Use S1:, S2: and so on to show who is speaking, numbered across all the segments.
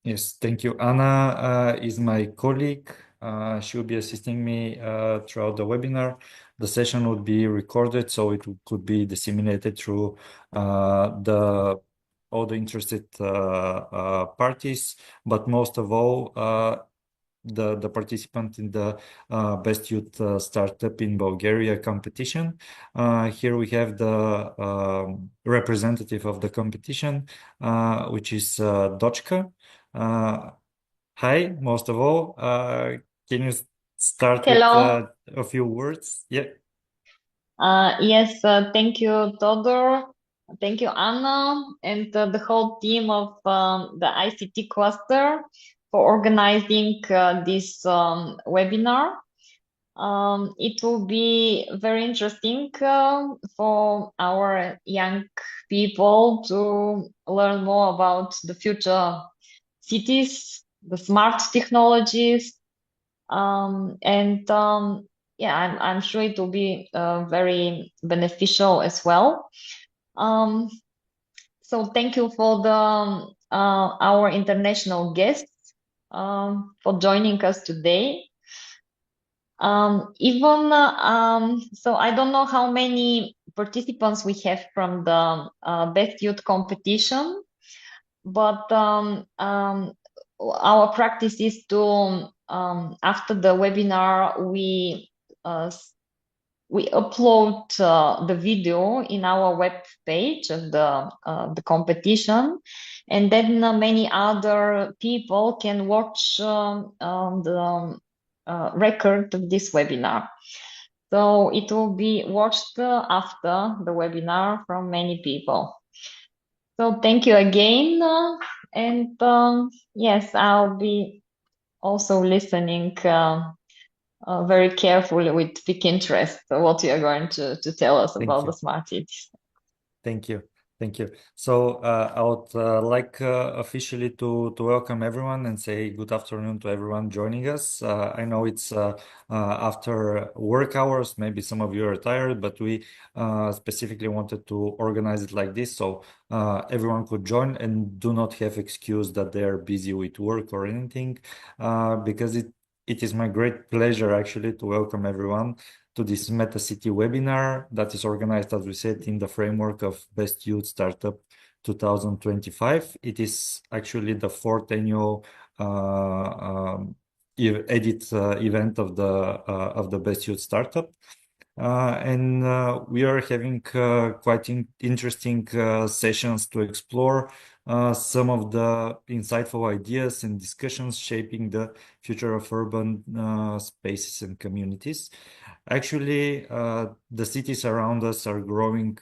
S1: Yes, thank you. Anna is my colleague. She will be assisting me throughout the webinar. The session would be recorded, so it could be disseminated through the all the interested parties. But most of all, the participant in the Best Youth Startup in Bulgaria competition. Here we have the representative of the competition, which is Dochka. Uh, Hi, most of all, can you start with
S2: Hello.
S1: a few words? Yeah,
S2: Yes, thank you, Todor. Thank you, Anna, and the whole team of the ICT cluster for organizing this webinar. It will be very interesting for our young people to learn more about the future cities, the smart technologies, and yeah, I'm sure it will be very beneficial as well. Um, so thank you for the our international guests for joining us today. Even so, I don't know how many participants we have from the Best Youth competition, but our practice is to after the webinar uh, we upload the video in our web page of the competition, and then many other people can watch the record of this webinar. So it will be watched after the webinar from many people. So thank you again. And yes, I'll be also listening very carefully with big interest what you are going to tell us
S1: thank
S2: about the
S1: you.
S2: smart cities.
S1: Thank you. Thank you. So I would like officially to welcome everyone and say good afternoon to everyone joining us. I know it's after work hours, maybe some of you are tired, but we specifically wanted to organize it like this so everyone could join and do not have excuse that they're busy with work or anything, because it is my great pleasure actually to welcome everyone to this MetaCity webinar that is organized, as we said, in the framework of Best Youth Startup 2025. It is actually the fourth annual event of the Best Youth Startup. And we are having quite interesting sessions to explore some of the insightful ideas and discussions shaping the future of urban spaces and communities. Actually, the cities around us are growing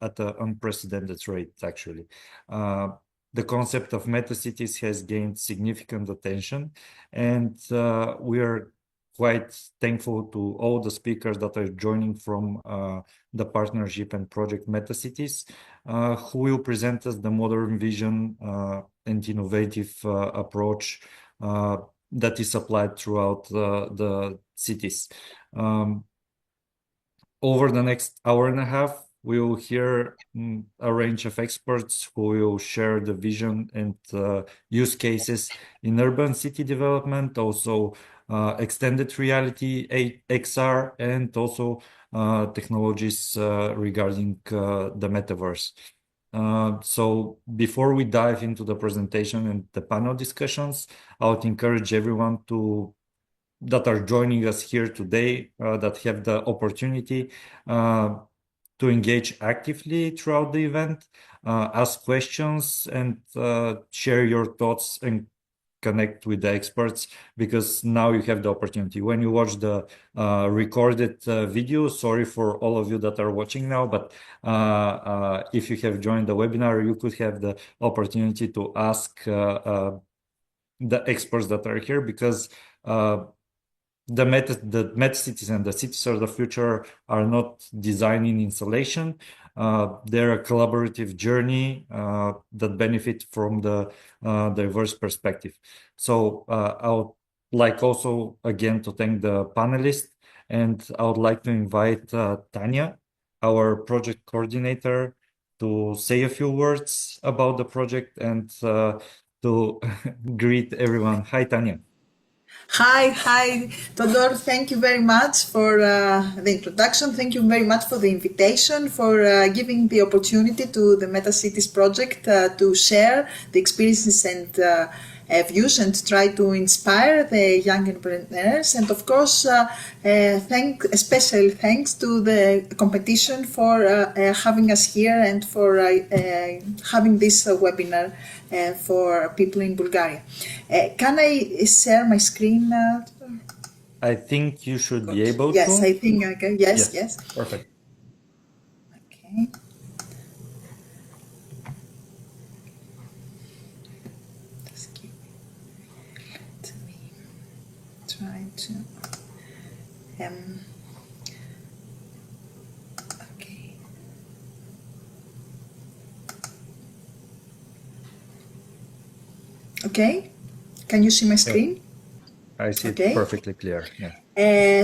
S1: at an unprecedented rate, actually. Uh, the concept of metacities has gained significant attention, and we are quite thankful to all the speakers that are joining from the partnership and project MetaCities, who will present us the modern vision and innovative approach that is applied throughout the cities. Um, Over the next hour and a half, we will hear a range of experts who will share the vision and use cases in urban city development, also extended reality, XR, and also technologies regarding the metaverse. So before we dive into the presentation and the panel discussions, I would encourage everyone that are joining us here today, that have the opportunity uh, to engage actively throughout the event, ask questions, and share your thoughts and connect with the experts, because now you have the opportunity. When you watch the recorded video, sorry for all of you that are watching now, but if you have joined the webinar, you could have the opportunity to ask the experts that are here, because the meta cities and the cities of the future are not designed in isolation. They're a collaborative journey that benefit from the diverse perspective. So I would like also again to thank the panelists, and I would like to invite Tanya, our project coordinator, to say a few words about the project and to greet everyone. Hi, Tanya.
S3: Hi, Todor. Thank you very much for the introduction. Thank you very much for the invitation, for giving the opportunity to the MetaCities project to share the experiences and views and try to inspire the young entrepreneurs. And of course, special thanks to the competition for having us here and for having this webinar for people in Bulgaria. Can I share my screen?
S1: I think you should be able
S3: Yes,
S1: to.
S3: I think I can. Yes.
S1: Perfect.
S3: Okay. Let me try to. Okay. Okay. Can you see my screen?
S1: I see
S3: Okay.
S1: it perfectly clear. Yeah.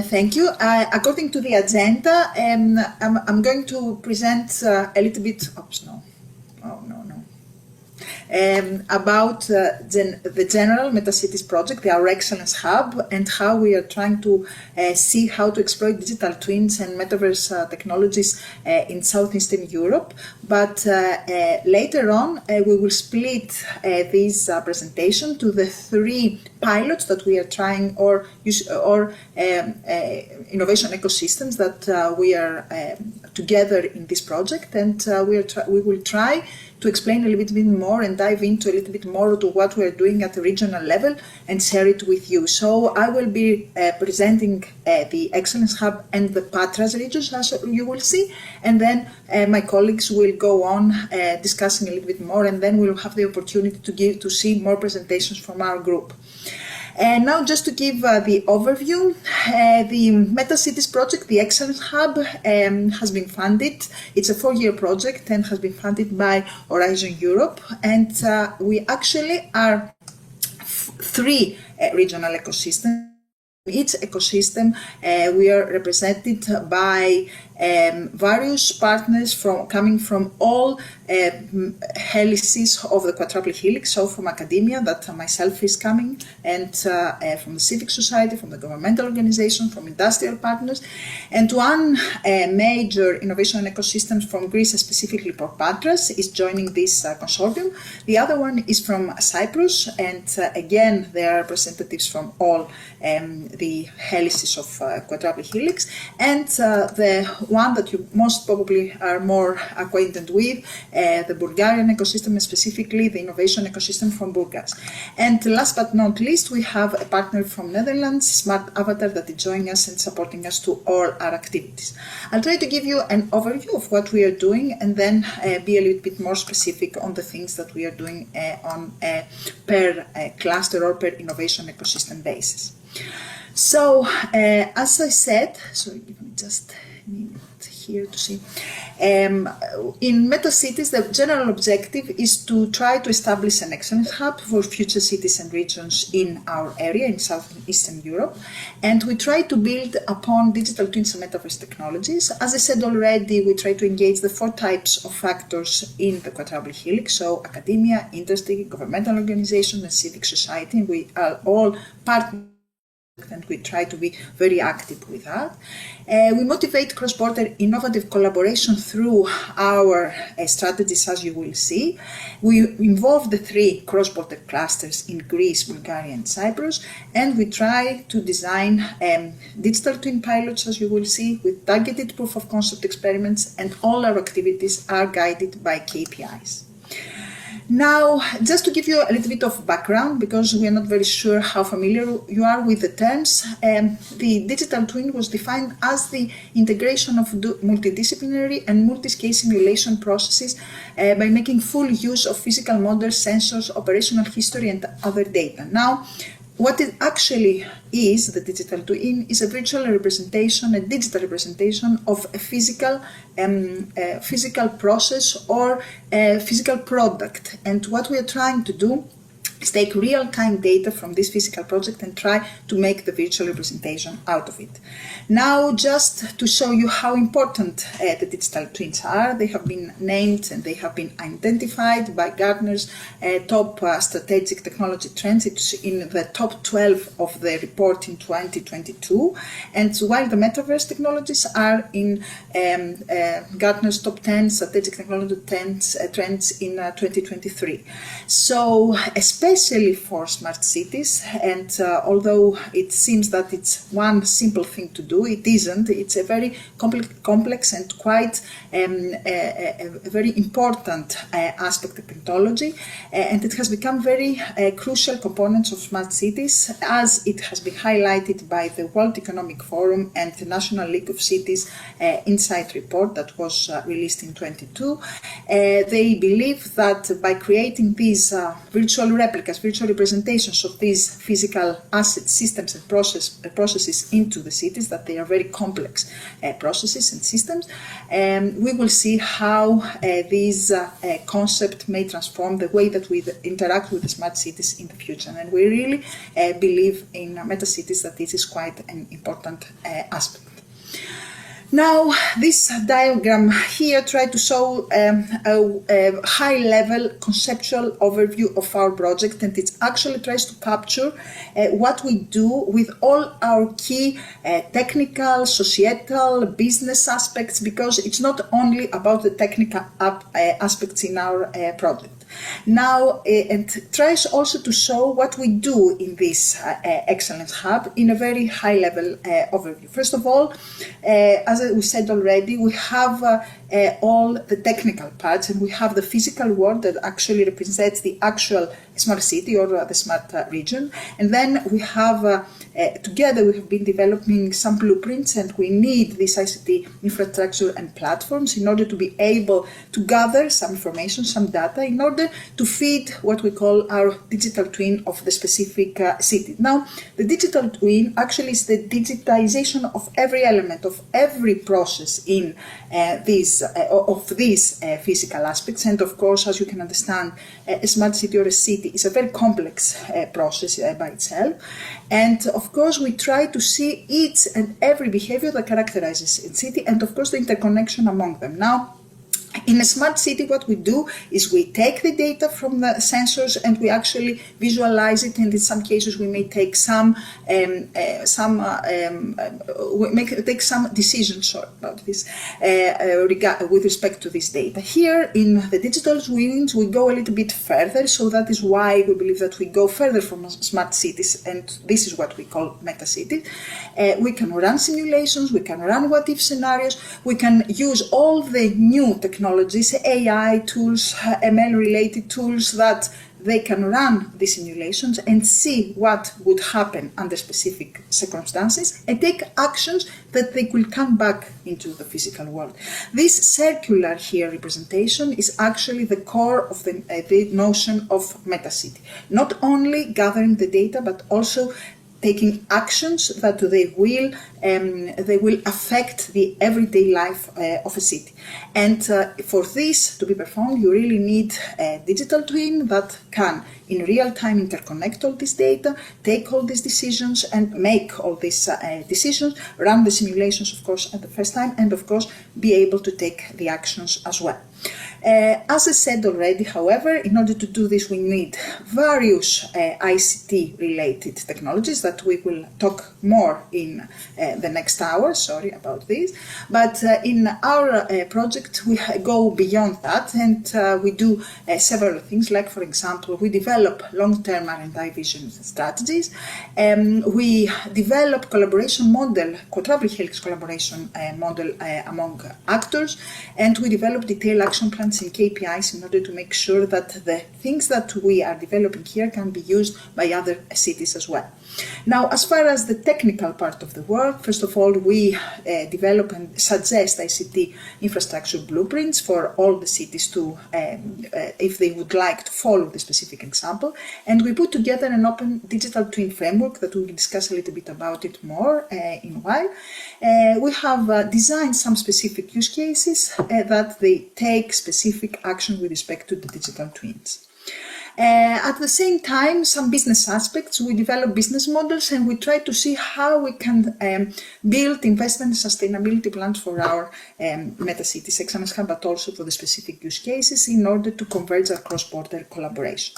S3: Thank you. According to the agenda, I'm going to present a little bit. Oops, no. Oh, no. About the general MetaCities project, our Excellence Hub, and how we are trying to see how to exploit digital twins and Metaverse technologies in Southeastern Europe. But later on, we will split this presentation to the three pilots that we are trying, or innovation ecosystems that we are together in this project, and we will try to explain a little bit more and dive into a little bit more to what we are doing at the regional level and share it with you. So I will be presenting the Excellence Hub and the Patras regions, as you will see, and then my colleagues will go on discussing a little bit more, and then we'll have the opportunity to see more presentations from our group. And now, just to give the overview, the MetaCities project, the Excellence Hub, has been funded. It's a 4-year project and has been funded by Horizon Europe. And we actually are 3 regional ecosystems. Each ecosystem, we are represented by various partners coming from all helices of the quadruple helix, so from academia, that myself is coming, and from the civic society, from the governmental organization, from industrial partners, and one major innovation ecosystem from Greece, specifically for Patras, is joining this consortium. The other one is from Cyprus, and again, there are representatives from all the helices of quadruple helix, and the one that you most probably are more acquainted with, the Bulgarian ecosystem, and specifically the innovation ecosystem from Burgas. And last but not least, we have a partner from Netherlands, Smart Avatar, that is joining us and supporting us to all our activities. I'll try to give you an overview of what we are doing, and then be a little bit more specific on the things that we are doing on a per cluster or per innovation ecosystem basis. So, as I said, give me just a minute here to see. In MetaCities, the general objective is to try to establish an excellence hub for future cities and regions in our area, in Southeastern Europe. And we try to build upon digital twins and metaverse technologies. As I said already, we try to engage the 4 types of factors in the quadruple helix, so academia, industry, governmental organizations, and civic society. And we are all partners, and we try to be very active with that. We motivate cross-border innovative collaboration through our strategies, as you will see. We involve the 3 cross-border clusters in Greece, Bulgaria, and Cyprus, and we try to design digital twin pilots, as you will see, with targeted proof of concept experiments, and all our activities are guided by KPIs. Now, just to give you a little bit of background, because we are not very sure how familiar you are with the terms, the digital twin was defined as the integration of multidisciplinary and multi-scale simulation processes by making full use of physical models, sensors, operational history, and other data. Now, what it actually is, the digital twin, is a virtual representation, a digital representation of a physical process or a physical product. And what we are trying to do take real-time data from this physical project and try to make the virtual representation out of it. Now, just to show you how important the digital twins are, they have been named and they have been identified by Gartner's top strategic technology trends. It's in the top 12 of the report in 2022. And while the metaverse technologies are in Gartner's top 10 strategic technology trends in 2023. So, especially for smart cities, and although it seems that it's one simple thing to do, it isn't. It's a very complex and quite a very important aspect of technology, and it has become very crucial components of smart cities, as it has been highlighted by the World Economic Forum and the National League of Cities Insight report that was released in 2022. They believe that by creating these virtual replicas, virtual representations of these physical assets, systems and processes into the cities, that they are very complex processes and systems, we will see how these concept may transform the way that we interact with the smart cities in the future. And we really believe in MetaCities that this is quite an important aspect. Now, this diagram here tries to show a high-level conceptual overview of our project, and it actually tries to capture what we do with all our key technical, societal, business aspects, because it's not only about the technical aspects in our project. Now, it tries also to show what we do in this Excellence Hub in a very high-level overview. First of all, as we said already, we have all the technical parts, and we have the physical world that actually represents the actual smart city or the smart region. And then we have, together we have been developing some blueprints, and we need this ICT infrastructure and platforms in order to be able to gather some information, some data, in order to feed what we call our digital twin of the specific city. Now, the digital twin actually is the digitization of every element, of every process in these physical aspects. And of course, as you can understand, a smart city or a city is a very complex process by itself. And of course, we try to see each and every behavior that characterizes a city, and of course, the interconnection among them. Now, in a smart city, what we do is we take the data from the sensors and we actually visualize it, and in some cases we may take some decisions about this with respect to this data. Here in the digital twins, we go a little bit further, so that is why we believe that we go further from smart cities, and this is what we call MetaCities. We can run simulations, we can run what-if scenarios, we can use all the new technologies, AI tools, ML-related tools, that they can run the simulations and see what would happen under specific circumstances and take actions that they will come back into the physical world. This circular here representation is actually the core of the notion of MetaCity. Not only gathering the data, but also taking actions that they will affect the everyday life of a city. And for this to be performed, you really need a digital twin that can in real time interconnect all this data, take all these decisions and make all these decisions, run the simulations, of course, at the first time, and of course, be able to take the actions as well. As I said already, however, in order to do this, we need various ICT-related technologies that we will talk more in the next hour. Sorry about this. But in our project, we go beyond that, and we do several things, like, for example, we develop long-term R&D vision strategies. We develop collaboration model, quadruple helix collaboration model among actors, and we develop detailed action plans and KPIs in order to make sure that the things that we are developing here can be used by other cities as well. Now, as far as the technical part of the work, first of all, we develop and suggest ICT infrastructure blueprints for all the cities to, if they would like to follow the specific example. And we put together an open digital twin framework that we will discuss a little bit about it more in a while. We have designed some specific use cases that they take specific action with respect to the digital twins. At the same time, some business aspects, we develop business models and we try to see how we can build investment and sustainability plans for our MetaCities Excellence Hub, but also for the specific use cases in order to converge our cross-border collaboration.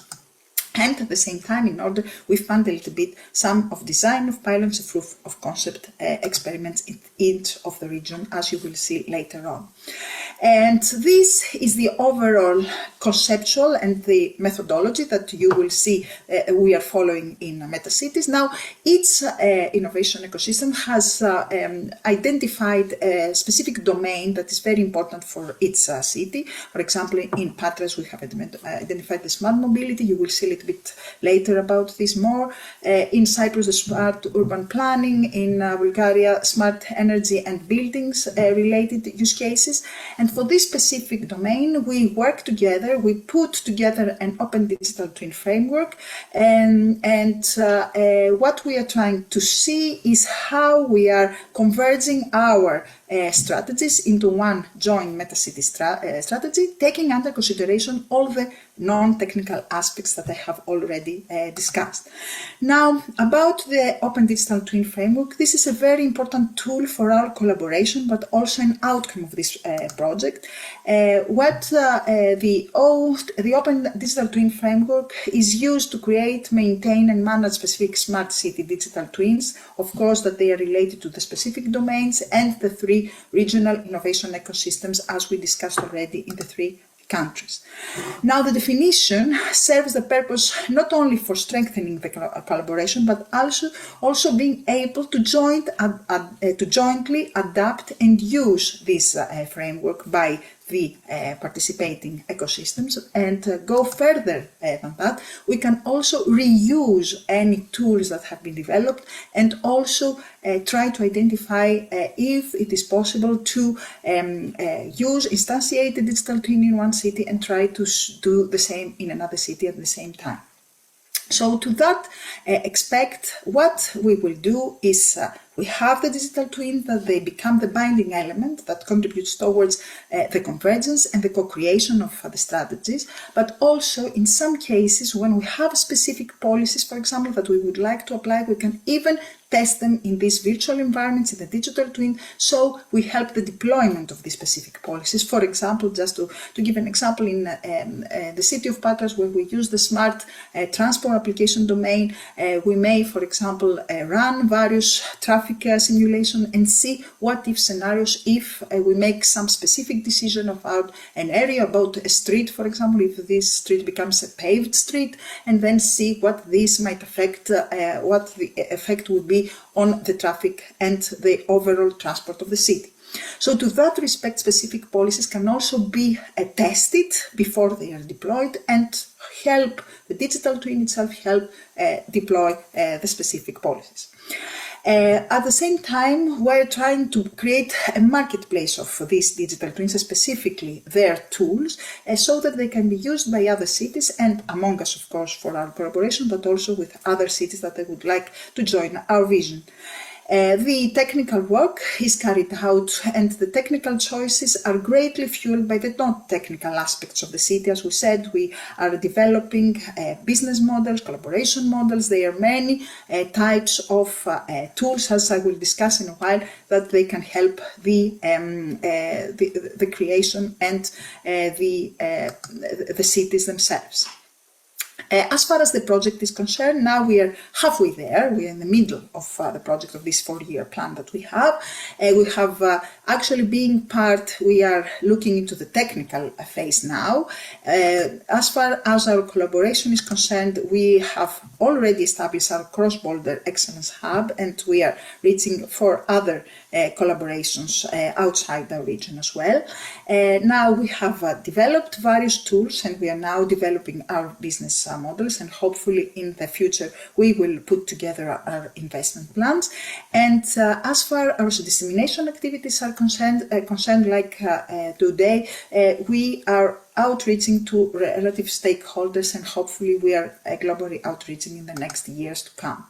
S3: And at the same time, in order, we fund a little bit some of design of pilots and proof of concept experiments in each of the region, as you will see later on. And this is the overall conceptual and the methodology that you will see we are following in MetaCities. Now, each innovation ecosystem has identified a specific domain that is very important for its city. For example, in Patras, we have identified the smart mobility. You will see a little bit later about this more. In Cyprus, the smart urban planning. In Bulgaria, smart energy and buildings related use cases. And for this specific domain, we work together, we put together an open digital twin framework, and what we are trying to see is how we are converging our strategies into one joint MetaCities strategy, taking under consideration all the non-technical aspects that I have already discussed. Now, about the Open Digital Twin Framework, this is a very important tool for our collaboration, but also an outcome of this project. The Open Digital Twin Framework is used to create, maintain, and manage specific smart city digital twins, of course, that they are related to the specific domains and the three regional innovation ecosystems, as we discussed already in the three countries. Now, the definition serves the purpose not only for strengthening the collaboration, but also being able to jointly adapt and use this framework by the participating ecosystems, and go further than that. We can also reuse any tools that have been developed, and also try to identify if it is possible to use instantiated digital twin in one city and try to do the same in another city at the same time. So to that expect, what we will do is we have the digital twin, that they become the binding element that contributes towards the convergence and the co-creation of the strategies, but also in some cases when we have specific policies, for example, that we would like to apply, we can even test them in these virtual environments, in the digital twin, so we help the deployment of these specific policies. For example, just to give an example, in the city of Patras, where we use the smart transport application domain, we may, for example, run various traffic simulation and see what if scenarios if we make some specific decision about an area, about a street, for example, if this street becomes a paved street, and then see what this might affect, what the effect would be on the traffic and the overall transport of the city. So to that respect, specific policies can also be tested before they are deployed, and help the digital twin itself help deploy the specific policies. At the same time, we're trying to create a marketplace of these digital twins, specifically their tools, so that they can be used by other cities and among us, of course, for our collaboration, but also with other cities that they would like to join our vision. The technical work is carried out, and the technical choices are greatly fueled by the non-technical aspects of the city. As we said, we are developing business models, collaboration models. There are many types of tools, as I will discuss in a while, that they can help the creation and the cities themselves. As far as the project is concerned, now we are halfway there. We are in the middle of the project of this 4-year plan that we have. We have actually being part, we are looking into the technical phase now. As far as our collaboration is concerned, we have already established our cross-border excellence hub, and we are reaching for other collaborations outside our region as well. Now we have developed various tools, and we are now developing our business models, and hopefully in the future we will put together our investment plans. And as far as dissemination activities are concerned, like today, we are outreaching to relative stakeholders, and hopefully we are globally outreaching in the next years to come.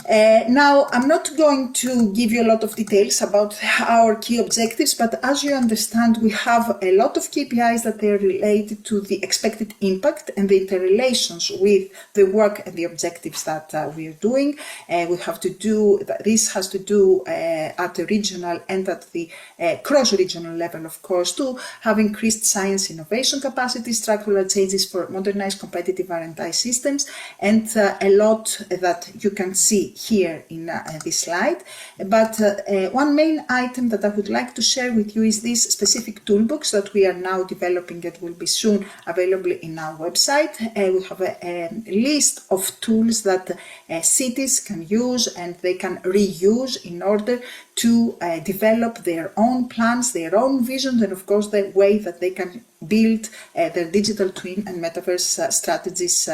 S3: Now, I'm not going to give you a lot of details about our key objectives, but as you understand, we have a lot of KPIs that are related to the expected impact and the interrelations with the work and the objectives that we are doing. We have to do, this has to do at the regional and at the cross-regional level, of course, to have increased science innovation capacity, structural changes for modernized competitive R&I systems, and a lot that you can see here in this slide. But one main item that I would like to share with you is this specific toolbox that we are now developing that will be soon available in our website. We have a list of tools that cities can use and they can reuse in order to develop their own plans, their own visions, and of course the way that they can build their digital twin and metaverse strategies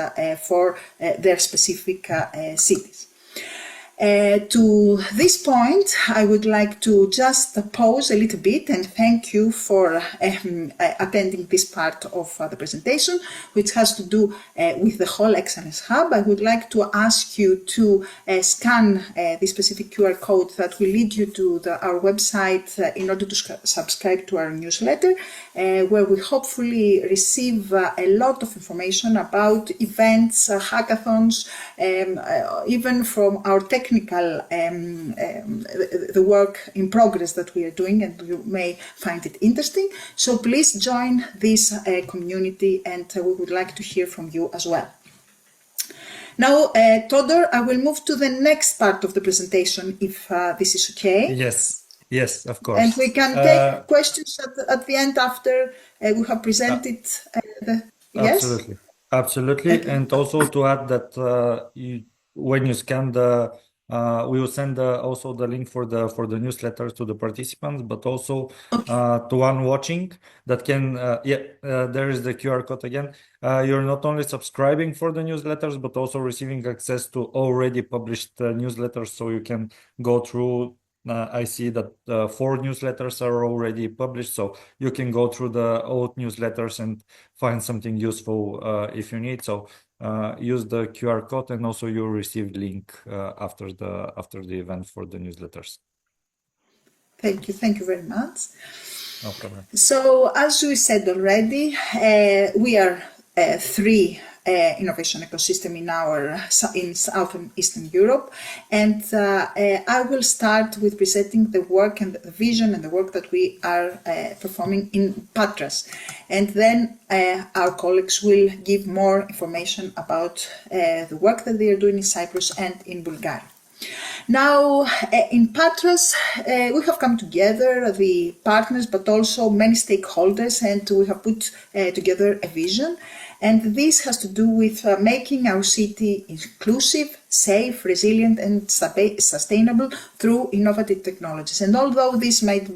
S3: for their specific cities. To this point, I would like to just pause a little bit and thank you for attending this part of the presentation, which has to do with the whole Excellence Hub. I would like to ask you to scan the specific QR code that will lead you to our website in order to subscribe to our newsletter, where we hopefully receive a lot of information about events, hackathons, even from our technical the work in progress that we are doing, and you may find it interesting. So please join this community, and we would like to hear from you as well. Now, Todor, I will move to the next part of the presentation, if this is okay.
S1: Yes, of course.
S3: And we can take questions at the end after we have presented yes?
S1: Absolutely. Okay. And also to add that when you scan the we will send also the link for the newsletters to the participants, but also to one watching that can there is the QR code again. You're not only subscribing for the newsletters, but also receiving access to already published newsletters, so you can go through. I see that 4 newsletters are already published, so you can go through the old newsletters and find something useful if you need. So use the QR code, and also you'll receive link after the event for the newsletters.
S3: Thank you very much.
S1: No problem.
S3: So as we said already, we are 3 innovation ecosystem in South and Eastern Europe, and I will start with presenting the work and the vision and the work that we are performing in Patras, and then our colleagues will give more information about the work that they are doing in Cyprus and in Bulgaria. Now, in Patras, we have come together, the partners, but also many stakeholders, and we have put together a vision. And this has to do with making our city inclusive, safe, resilient, and sustainable through innovative technologies. And although this might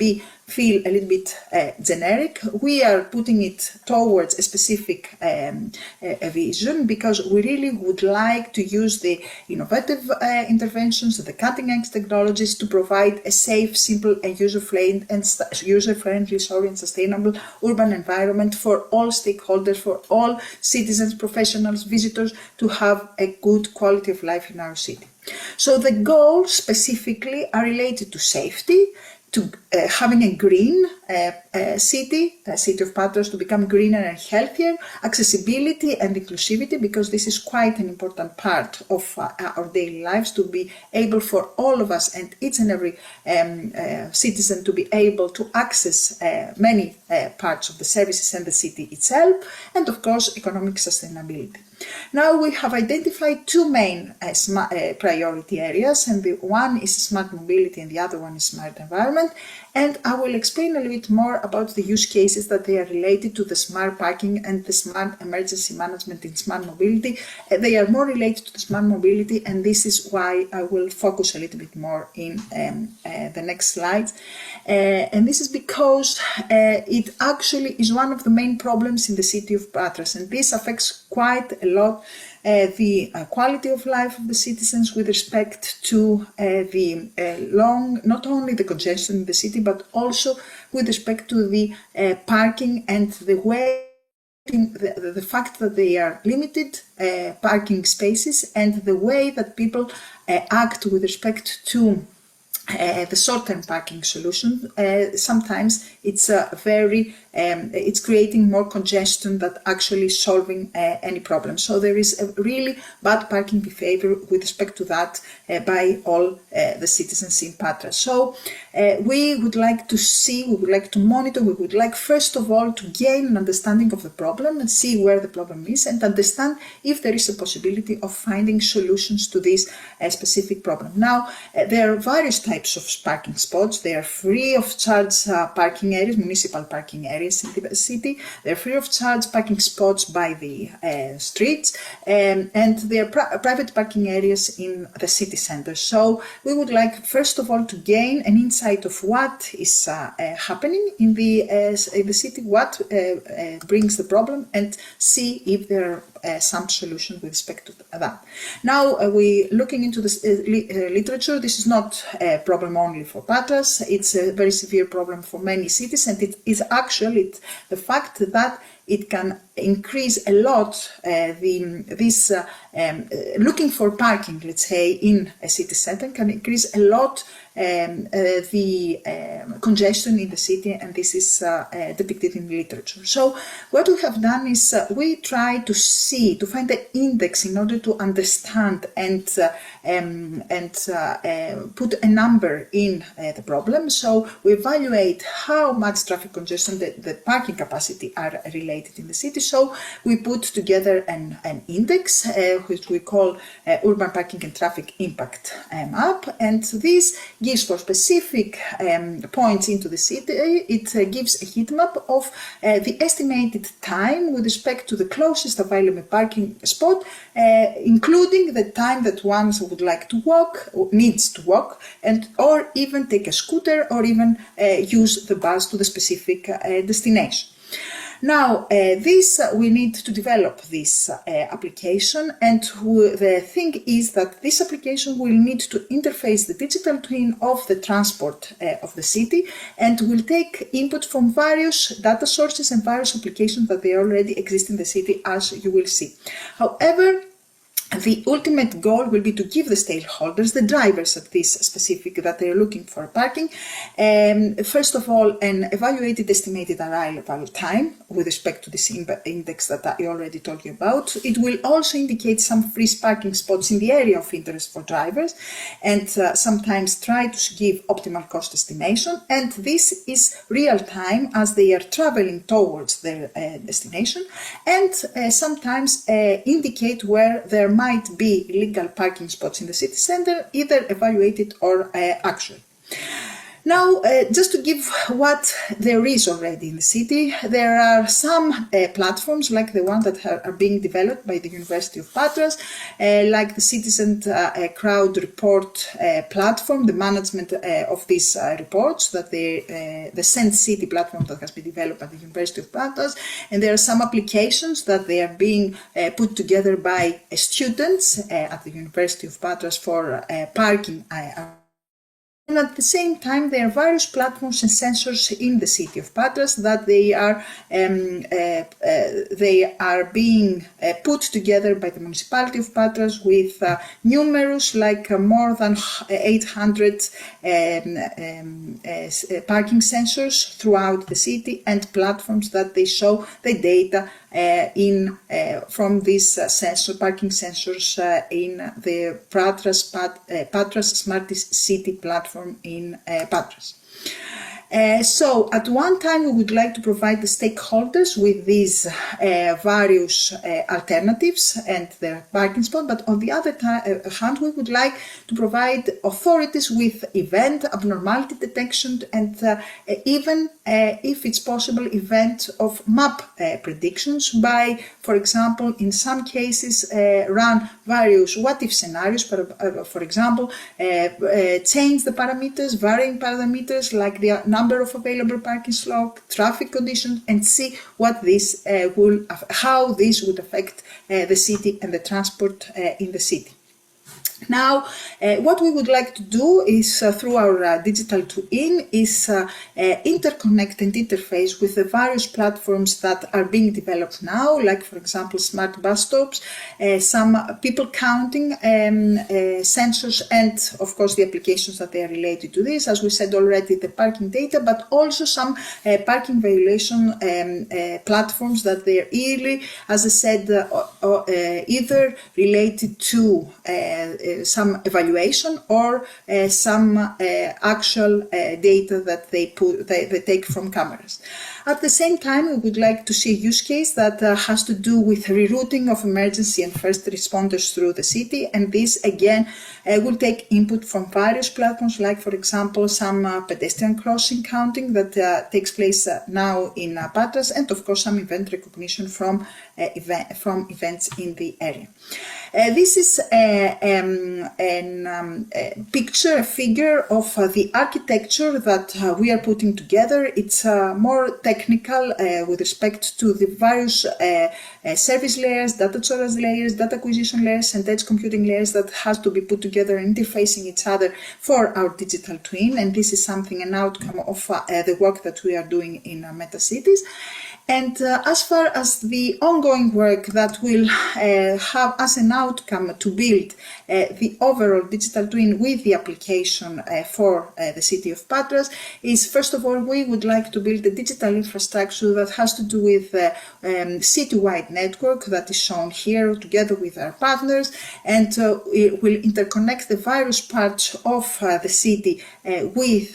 S3: feel a little bit generic, we are putting it towards a specific vision, because we really would like to use the innovative interventions, the cutting-edge technologies to provide a safe, simple, and user-friendly and sustainable urban environment for all stakeholders, for all citizens, professionals, visitors, to have a good quality of life in our city. So the goals specifically are related to safety, to having a green city, the city of Patras, to become greener and healthier, accessibility and inclusivity, because this is quite an important part of our daily lives, to be able for all of us and each and every citizen to be able to access many parts of the services and the city itself, and of course economic sustainability. Now we have identified 2 main priority areas, and the one is smart mobility and the other one is smart environment. And I will explain a little bit more about the use cases that they are related to the smart parking and the smart emergency management in smart mobility. They are more related to the smart mobility, and this is why I will focus a little bit more in the next slides. And this is because it actually is one of the main problems in the city of Patras, and this affects quite a lot the quality of life of the citizens with respect to not only the congestion in the city, but also with respect to the parking and the way the fact that they are limited parking spaces and the way that people act with respect to the short-term parking solution, sometimes it's it's creating more congestion than actually solving any problem. So there is a really bad parking behavior with respect to that by all the citizens in Patras. So we would like to see, we would like to monitor, we would like first of all to gain an understanding of the problem and see where the problem is and understand if there is a possibility of finding solutions to this specific problem. Now, there are various types of parking spots. They are free of charge parking areas, municipal parking areas in the city. They're free of charge parking spots by the streets, and there are private parking areas in the city center. So we would like first of all to gain an insight of what is happening in the city, what brings the problem, and see if there are some solution with respect to that. Now we looking into this literature. This is not a problem only for Patras. It's a very severe problem for many cities, and it is actually the fact that it can increase a lot looking for parking, let's say, in a city center can increase a lot the congestion in the city, and this is depicted in the literature. So what we have done is we try to find the index in order to understand and put a number in the problem. So we evaluate how much traffic congestion the parking capacity are related in the city. So we put together an index which we call Urban Parking and Traffic Impact Map, and this gives for specific points into the city, it gives a heat map of the estimated time with respect to the closest available parking spot, including the time that one would like to walk or needs to walk, and or even take a scooter or even use the bus to the specific destination. Now, we need to develop this application, and the thing is that this application will need to interface the digital twin of the transport of the city, and will take input from various data sources and various applications that they already exist in the city, as you will see. However, the ultimate goal will be to give the stakeholders, the drivers at this specific that they are looking for parking, first of all, an evaluated estimated arrival time with respect to this index that I already told you about. It will also indicate some free parking spots in the area of interest for drivers, and sometimes try to give optimal cost estimation. And this is real time as they are traveling towards their destination, and sometimes indicate where there might be illegal parking spots in the city center, either evaluated or actual. Now, just to give what there is already in the city, there are some platforms like the one that are being developed by the University of Patras, like the Citizen Crowd Report platform, the management of these reports, that the Send City platform that has been developed by the University of Patras, and there are some applications that they are being put together by students at the University of Patras for parking. And at the same time, there are various platforms and sensors in the city of Patras that they are being put together by the municipality of Patras with numerous, like more than 800 parking sensors throughout the city, and platforms that they show the data from these parking sensors in the Patras Smart City platform in Patras. So at one time we would like to provide the stakeholders with these various alternatives and their parking spot, but on the other hand we would like to provide authorities with event abnormality detection and even if it's possible event of map predictions by, for example, in some cases run various what-if scenarios, for example, change the parameters, varying parameters like the number of available parking slots, traffic conditions, and see what this how this would affect the city and the transport in the city. Now, what we would like to do is, through our digital twin, is interconnect and interface with the various platforms that are being developed now, like, for example, smart bus stops, some people counting sensors, and, of course, the applications that they are related to this. As we said already, the parking data, but also some parking violation platforms that they are really, as I said, either related to some evaluation or some actual data that they take from cameras. At the same time, we would like to see a use case that has to do with rerouting of emergency and first responders through the city, and this again will take input from various platforms, like, for example, some pedestrian crossing counting that takes place now in Patras, and of course some event recognition from events in the area. This is a picture, a figure of the architecture that we are putting together. It's more technical with respect to the various service layers, data storage layers, data acquisition layers, and edge computing layers that has to be put together and interfacing each other for our digital twin. And this is something, an outcome of the work that we are doing in MetaCities. And as far as the ongoing work that will have as an outcome to build the overall digital twin with the application for the city of Patras is, first of all, we would like to build a digital infrastructure that has to do with citywide network that is shown here together with our partners, and it will interconnect the various parts of the city with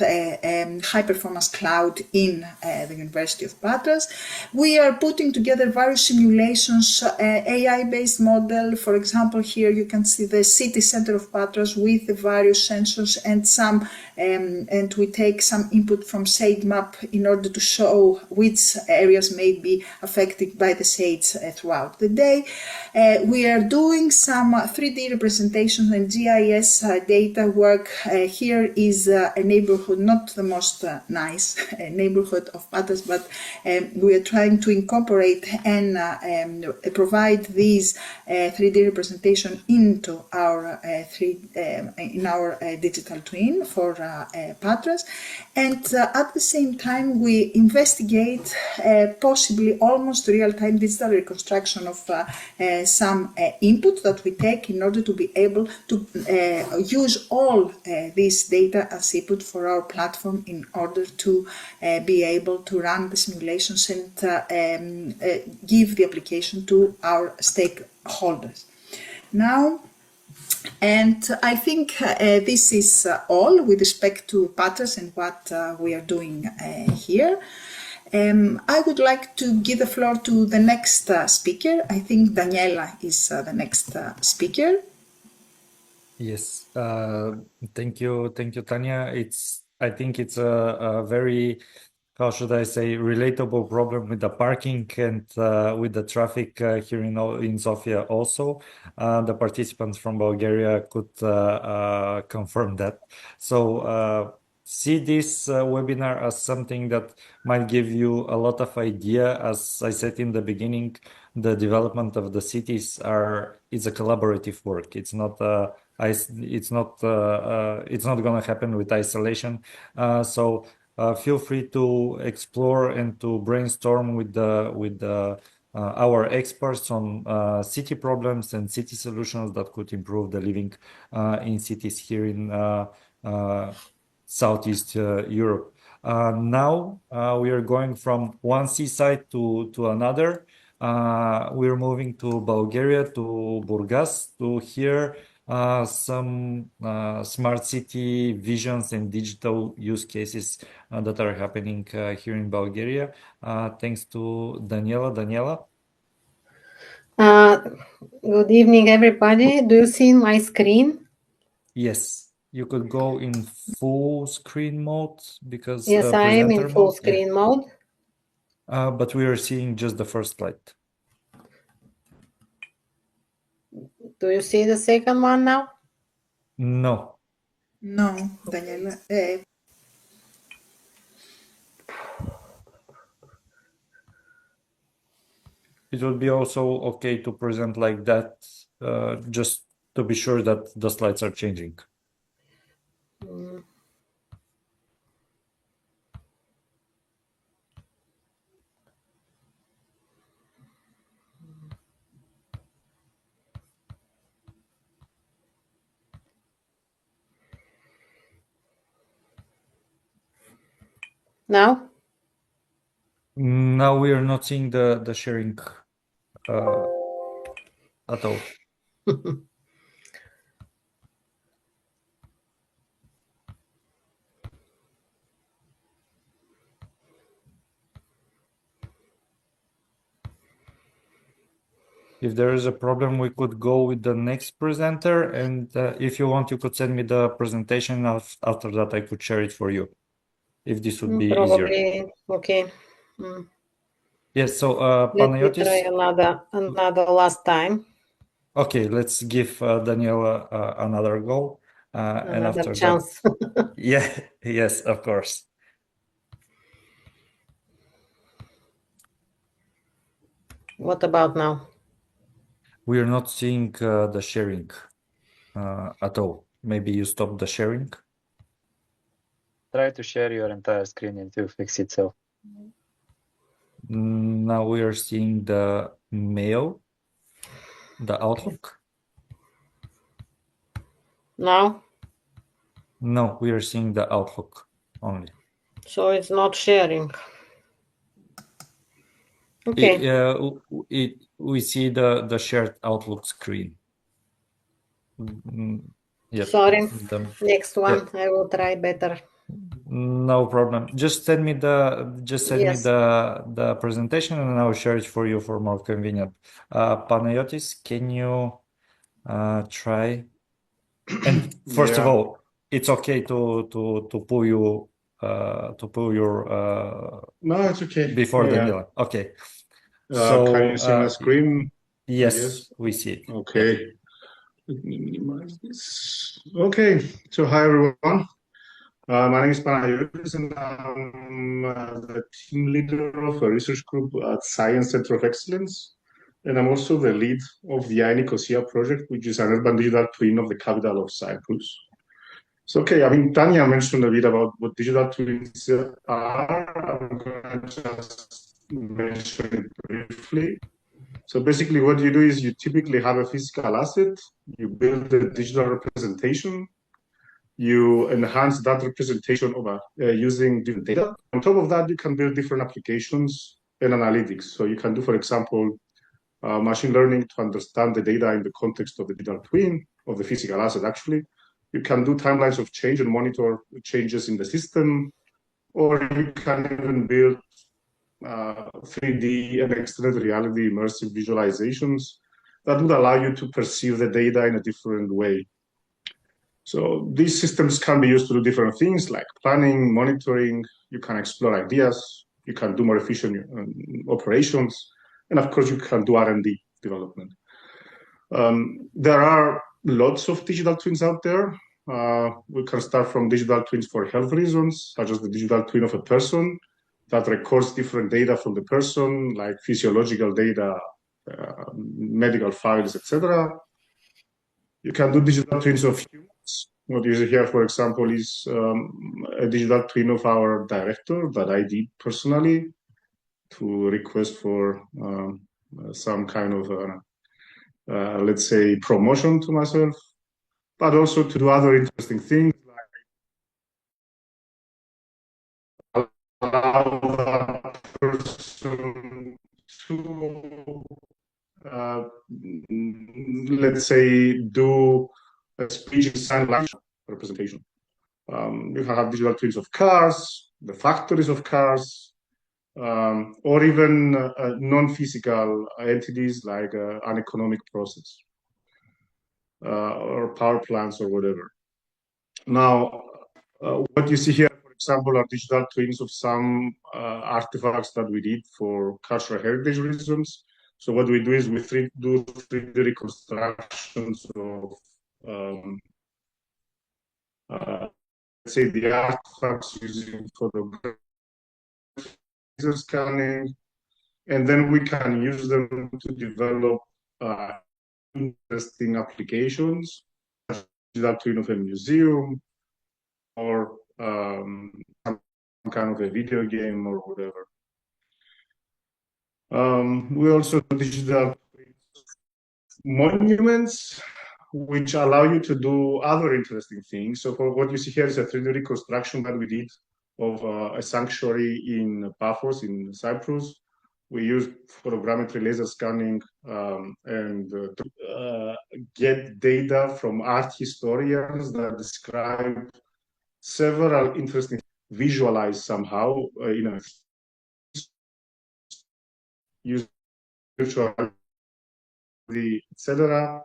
S3: high performance cloud in the University of Patras. We are putting together various simulations, AI-based model. For example, here you can see the city center of Patras with the various sensors and some, and we take some input from SageMap in order to show which areas may be affected by the shades throughout the day. We are doing some 3D representations and GIS data work. Here is a neighborhood, not the most nice neighborhood of Patras, but we are trying to incorporate and provide these 3D representation into our digital twin for Patras, and at the same time we investigate possibly almost real-time digital reconstruction of some input that we take in order to be able to use all this data as input for our platform in order to be able to run the simulations and give the application to our stakeholders. Now, and I think this is all with respect to Patras and what we are doing here. I would like to give the floor to the next speaker. I think Daniela is the next speaker.
S1: Yes, thank you, Tanya. I think it's a very, how should I say, relatable problem with the parking and with the traffic here in Sofia also. The participants from Bulgaria could confirm that. So see this webinar as something that might give you a lot of idea. As I said in the beginning, the development of the cities is a collaborative work. It's not going to happen with isolation. So feel free to explore and to brainstorm with our experts on city problems and city solutions that could improve the living in cities here in Southeast Europe. Now we are going from one seaside to another. We're moving to Bulgaria, to Burgas, to hear some smart city visions and digital use cases that are happening here in Bulgaria. Thanks to Daniela. Daniela?
S4: Good evening, everybody. Do you see my screen?
S1: Yes. You could go in full screen mode because
S4: yes, I am in full screen mode.
S1: But we are seeing just the first slide.
S4: Do you see the second one now?
S1: No.
S3: No, Daniela.
S1: It would be also okay to present like that, just to be sure that the slides are changing.
S4: Now?
S1: Now we are not seeing the sharing at all. If there is a problem, we could go with the next presenter, and if you want, you could send me the presentation. After that, I could share it for you, if this would be easier.
S4: Probably. Okay.
S1: Yes, so
S4: Let me try
S1: Panayiotis.
S4: another last time.
S1: Okay, let's give Daniela another go, and
S4: Another
S1: after
S4: chance.
S1: that, yeah, yes, of course.
S4: What about now?
S1: We are not seeing the sharing at all. Maybe you stop the sharing.
S5: Try to share your entire screen and it will fix itself.
S1: Now we are seeing the mail, the Outlook.
S4: Now?
S1: No, we are seeing the Outlook only.
S4: So it's not sharing. Okay.
S1: We see the shared Outlook screen. Yep.
S4: Sorry. Next one.
S1: Yep.
S4: I will try better.
S1: No problem. Just send me the presentation and I'll share it for you for more convenient. Panayiotis, can you try? And first of all, it's okay to pull your
S6: no, it's okay.
S1: Before Daniela. Okay.
S6: Can you see my screen?
S1: Yes, we see it.
S6: Okay.
S1: Yeah.
S6: Let me minimize this. Okay. So hi everyone. My name is Panayiotis and I'm the team leader of a research group at Science Center of Excellence. And I'm also the lead of the iNicosia project, which is an urban digital twin of the capital of Cyprus. So, okay, I mean, Tanya mentioned a bit about what digital twins are. I'm going to just mention it briefly. So basically what you do is you typically have a physical asset, you build a digital representation, you enhance that representation over using different data. On top of that, you can build different applications and analytics. So you can do, for example, machine learning to understand the data in the context of the digital twin of the physical asset, actually. You can do timelines of change and monitor changes in the system, or you can even build 3D and extended reality immersive visualizations that would allow you to perceive the data in a different way. So these systems can be used to do different things like planning, monitoring. You can explore ideas. You can do more efficient operations. And of course, you can do R&D development. There are lots of digital twins out there. We can start from digital twins for health reasons, such as the digital twin of a person that records different data from the person, like physiological data, medical files, etc. You can do digital twins of humans. What you see here, for example, is a digital twin of our director that I did personally to request for some kind of, let's say, promotion to myself, but also to do other interesting things like allow that person to, let's say, do a speech in sign language representation. You can have digital twins of cars, the factories of cars, or even non-physical entities like an economic process or power plants or whatever. Now, what you see here, for example, are digital twins of some artifacts that we did for cultural heritage reasons. So what we do is we do 3D reconstructions of, let's say, the artifacts using photographic scanning, and then we can use them to develop interesting applications, digital twin of a museum, or some kind of a video game or whatever. We also do digital monuments, which allow you to do other interesting things. So for what you see here is a 3D reconstruction that we did of a sanctuary in Paphos in Cyprus. We used photogrammetry laser scanning and get data from art historians that describe several interesting visualized somehow use virtual etc.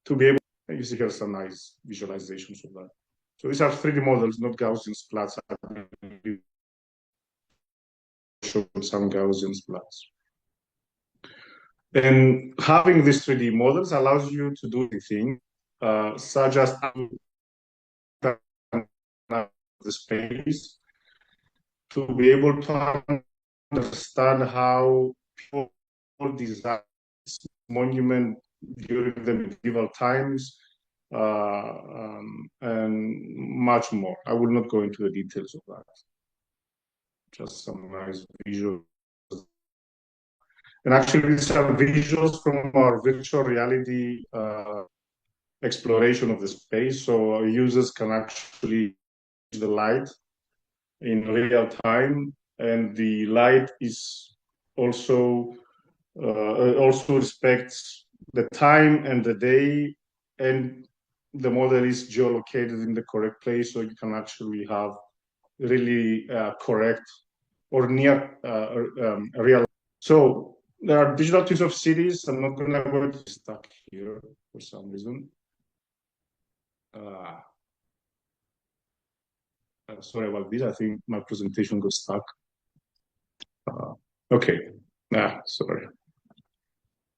S6: to be able. You see here some nice visualizations of that. So these are 3D models, not Gaussian splats. Show some Gaussian splats. And having these 3D models allows you to do things such as the space to be able to understand how people design this monument during the medieval times and much more. I will not go into the details of that. Just some nice visuals. And actually, these are visuals from our virtual reality exploration of the space. So our users can actually see the light in real time, and the light is also respects the time and the day, and the model is geolocated in the correct place, so you can actually have really correct or near real. So there are digital twins of cities. I'm not going to go stuck here for some reason. Sorry about this. I think my presentation got stuck. Okay. Sorry.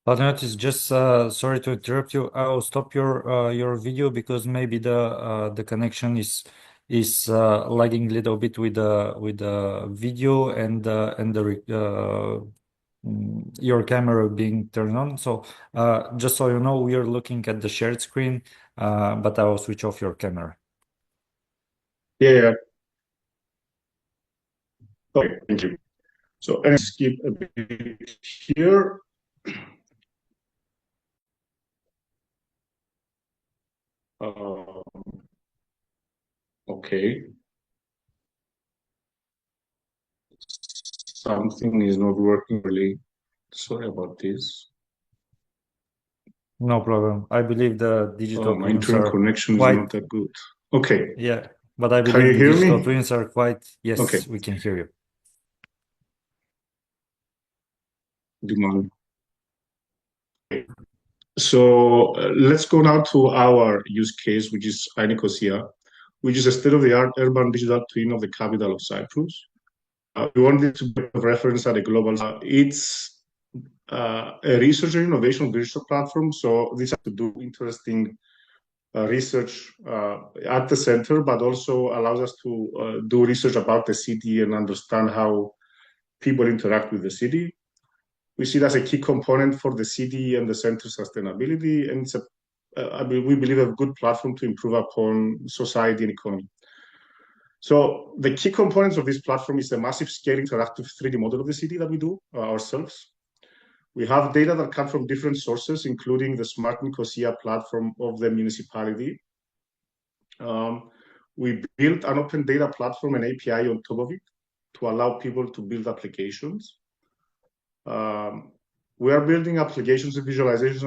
S1: Panayiotis, just sorry to interrupt you. I'll stop your video because maybe the connection is lagging a little bit with the video and your camera being turned on. So just so you know, we are looking at the shared screen, but I will switch off your camera.
S6: Yeah. Okay, thank you. So let's skip a bit here. Okay. Something is not working really. Sorry about this.
S1: No problem. I believe the digital
S6: my
S1: twins
S6: internet
S1: are
S6: connection
S1: quite...
S6: is not that good. Okay.
S1: Yeah, but I
S6: Can
S1: believe
S6: you
S1: the
S6: hear
S1: digital
S6: me?
S1: twins are quite... Yes,
S6: okay.
S1: We can hear you.
S6: So let's go now to our use case, which is iNicosia, which is a state-of-the-art urban digital twin of the capital of Cyprus. We wanted to be a reference at a global. It's a research and innovation digital platform. So this has to do interesting research at the center, but also allows us to do research about the city and understand how people interact with the city. We see it as a key component for the city and the center's sustainability, and it's we believe a good platform to improve upon society and economy. So the key components of this platform is a massive scale interactive 3D model of the city that we do ourselves. We have data that come from different sources, including the Smart Nicosia platform of the municipality. We built an open data platform and API on top of it to allow people to build applications. We are building applications and visualizations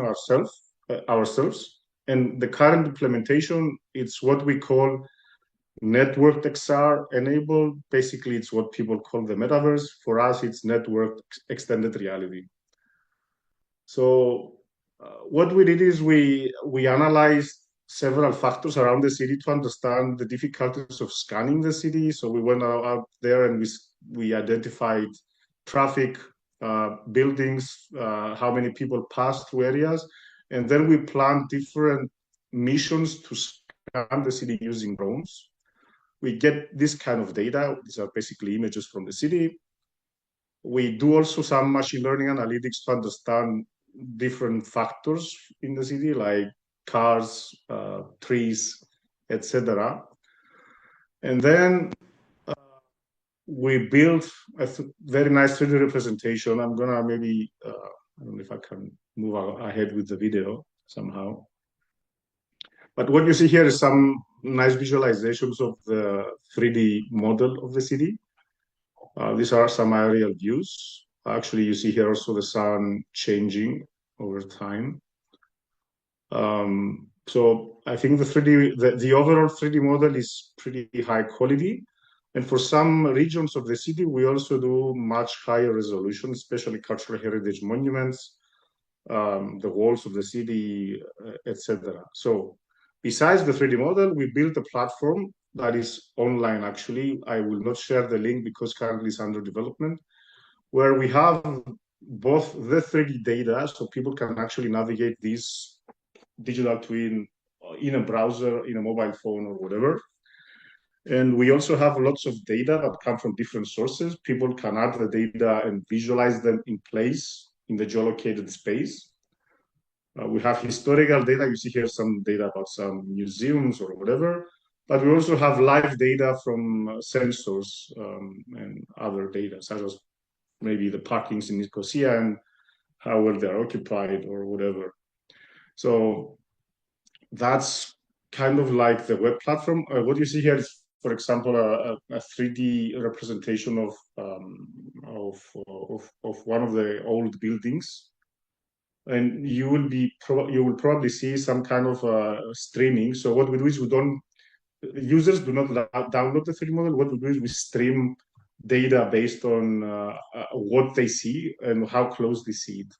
S6: ourselves, and the current implementation, it's what we call networked XR enabled. Basically, it's what people call the Metaverse. For us, it's networked extended reality. So what we did is we analyzed several factors around the city to understand the difficulties of scanning the city. So we went out there and we identified traffic, buildings, how many people pass through areas, and then we planned different missions to scan the city using drones. We get this kind of data. These are basically images from the city. We do also some machine learning analytics to understand different factors in the city, like cars, trees, etc. And then we built a very nice 3D representation. I'm gonna maybe, I don't know if I can move ahead with the video somehow. But what you see here is some nice visualizations of the 3D model of the city. These are some aerial views. Actually, you see here also the sun changing over time. So I think the overall 3D model is pretty high quality. And for some regions of the city, we also do much higher resolution, especially cultural heritage monuments, the walls of the city, etc. So besides the 3D model, we built a platform that is online, actually. I will not share the link because currently it's under development, where we have both the 3D data, so people can actually navigate this digital twin in a browser, in a mobile phone, or whatever. And we also have lots of data that come from different sources. People can add the data and visualize them in place in the geolocated space. We have historical data. You see here some data about some museums or whatever, but we also have live data from sensors and other data, such as maybe the parkings in Nicosia and how well they're occupied or whatever. So that's kind of like the web platform. What you see here is, for example, a 3D representation of one of the old buildings. And you will probably see some kind of streaming. So what we do is users do not download the 3D model. What we do is we stream data based on what they see and how close they see it.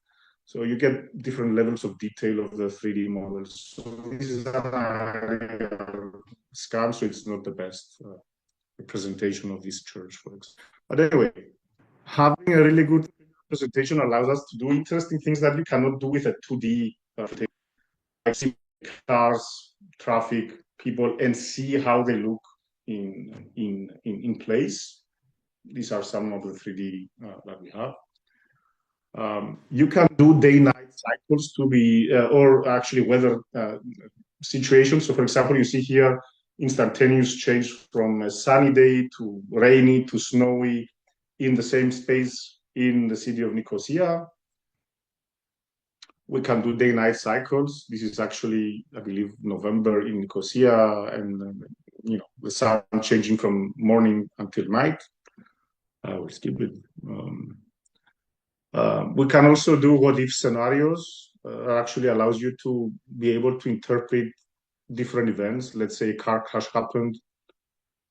S6: So you get different levels of detail of the 3D models. So this is a scan, so it's not the best representation of this church, for example. But anyway, having a really good representation allows us to do interesting things that you cannot do with a 2D like see cars, traffic, people, and see how they look in place. These are some of the 3D that we have. You can do day-night cycles to be, or actually weather situations. So, for example, you see here instantaneous change from a sunny day to rainy to snowy in the same space in the city of Nicosia. We can do day-night cycles. This is actually, I believe, November in Nicosia, and the sun changing from morning until night. We'll skip it. We can also do what-if scenarios. Actually allows you to be able to interpret different events. Let's say a car crash happened,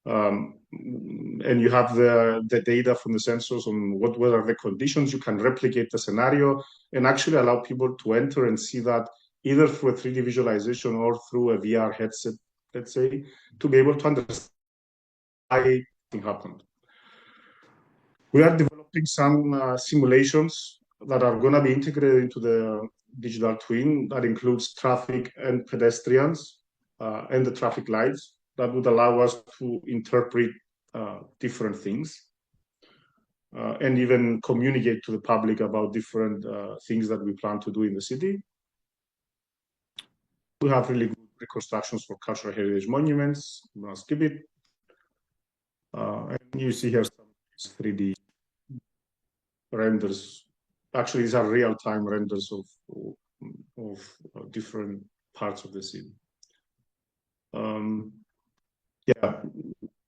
S6: and you have the data from the sensors on what were the conditions. You can replicate the scenario and actually allow people to enter and see that either through a 3D visualization or through a VR headset, let's say, to be able to understand why it happened. We are developing some simulations that are going to be integrated into the digital twin that includes traffic and pedestrians and the traffic lights that would allow us to interpret different things and even communicate to the public about different things that we plan to do in the city. We have really good reconstructions for cultural heritage monuments. I'm going to skip it. And you see here some 3D renders. Actually, these are real-time renders of different parts of the city. Yeah,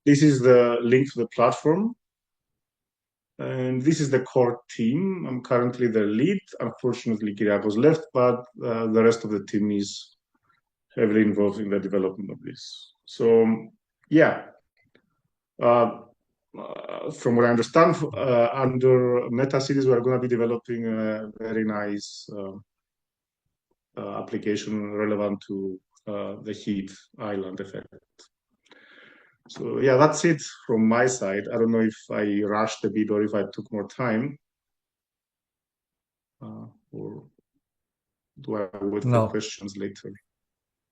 S6: this is the link to the platform. And this is the core team. I'm currently the lead. Unfortunately, Kyriakos left, but the rest of the team is heavily involved in the development of this. So, yeah. From what I understand, under MetaCities, we're going to be developing a very nice application relevant to the heat island effect. So yeah, that's it from my side. I don't know if I rushed a bit or if I took more time. Or do I wait for questions later?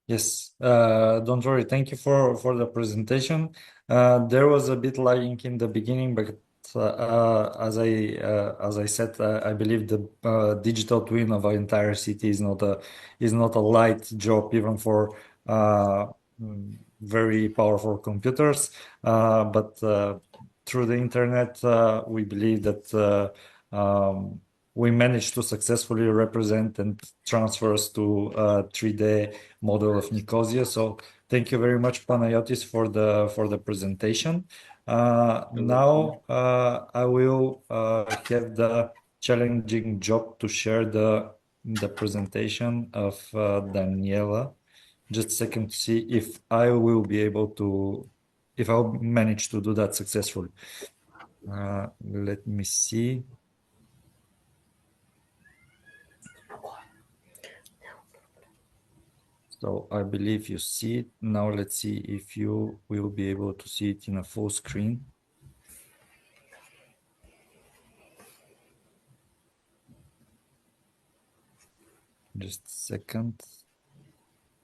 S1: Yes, don't worry. Thank you for the presentation. There was a bit lagging in the beginning, but as I said, I believe the digital twin of our entire city is not a light job, even for very powerful computers. But through the internet, we believe that we managed to successfully represent and transfer us to a 3D model of Nicosia. So thank you very much, Panayiotis, for the presentation. Now I will have the challenging job to share the presentation of Daniela. Just a second to see if I will be able to, if I'll manage to do that successfully. Let me see. So I believe you see it. Now let's see if you will be able to see it in a full screen. Just a second.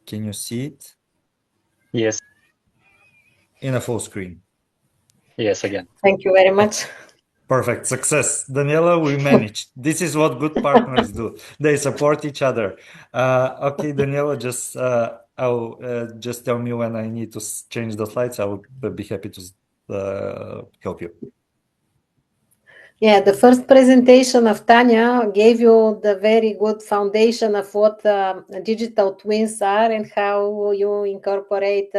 S1: Can you see it?
S5: Yes.
S1: In a full screen.
S5: Yes, again.
S4: Thank you very much.
S1: Perfect. Success. Daniela, we managed. This is what good partners do. They support each other. Okay, Daniela, just tell me when I need to change the slides. I will be happy to help you.
S4: Yeah, the first presentation of Tanya gave you the very good foundation of what digital twins are and how you incorporate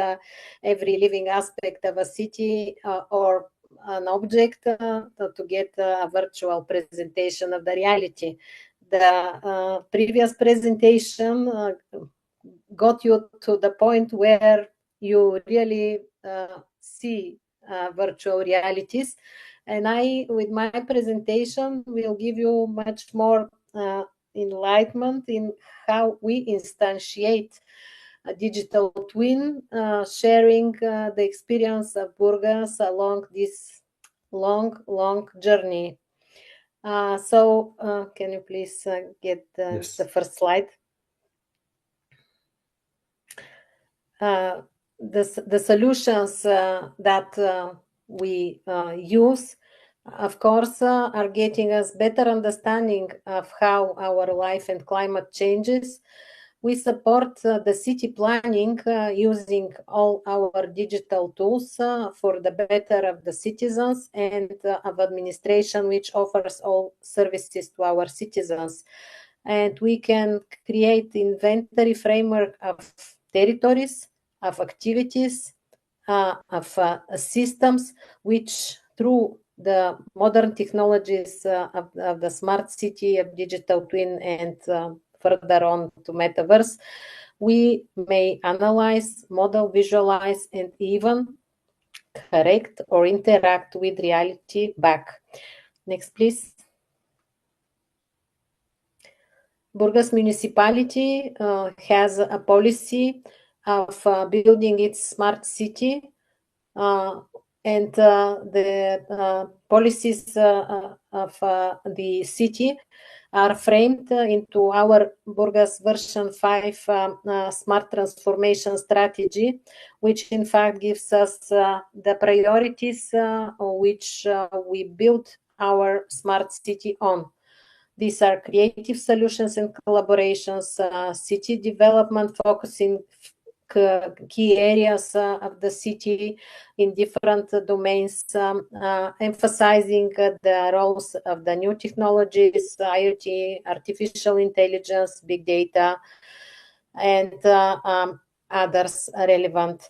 S4: every living aspect of a city or an object to get a virtual presentation of the reality. The previous presentation got you to the point where you really see virtual realities. And I, with my presentation, will give you much more enlightenment in how we instantiate a digital twin, sharing the experience of Burgas along this long journey. So can you please get
S1: Yes.
S4: the first slide? The solutions that we use, of course, are getting us better understanding of how our life and climate changes. We support the city planning using all our digital tools for the better of the citizens and of administration, which offers all services to our citizens. And we can create inventory framework of territories, of activities, of systems, which through the modern technologies of the smart city, of digital twin, and further on to Metaverse, we may analyze, model, visualize, and even correct or interact with reality back. Next, please. Burgas municipality has a policy of building its smart city, and the policies of the city are framed into our Burgas version 5 smart transformation strategy, which in fact gives us the priorities on which we build our smart city on. These are creative solutions and collaborations, city development focusing key areas of the city in different domains, emphasizing the roles of the new technologies, IoT, artificial intelligence, big data, and others relevant.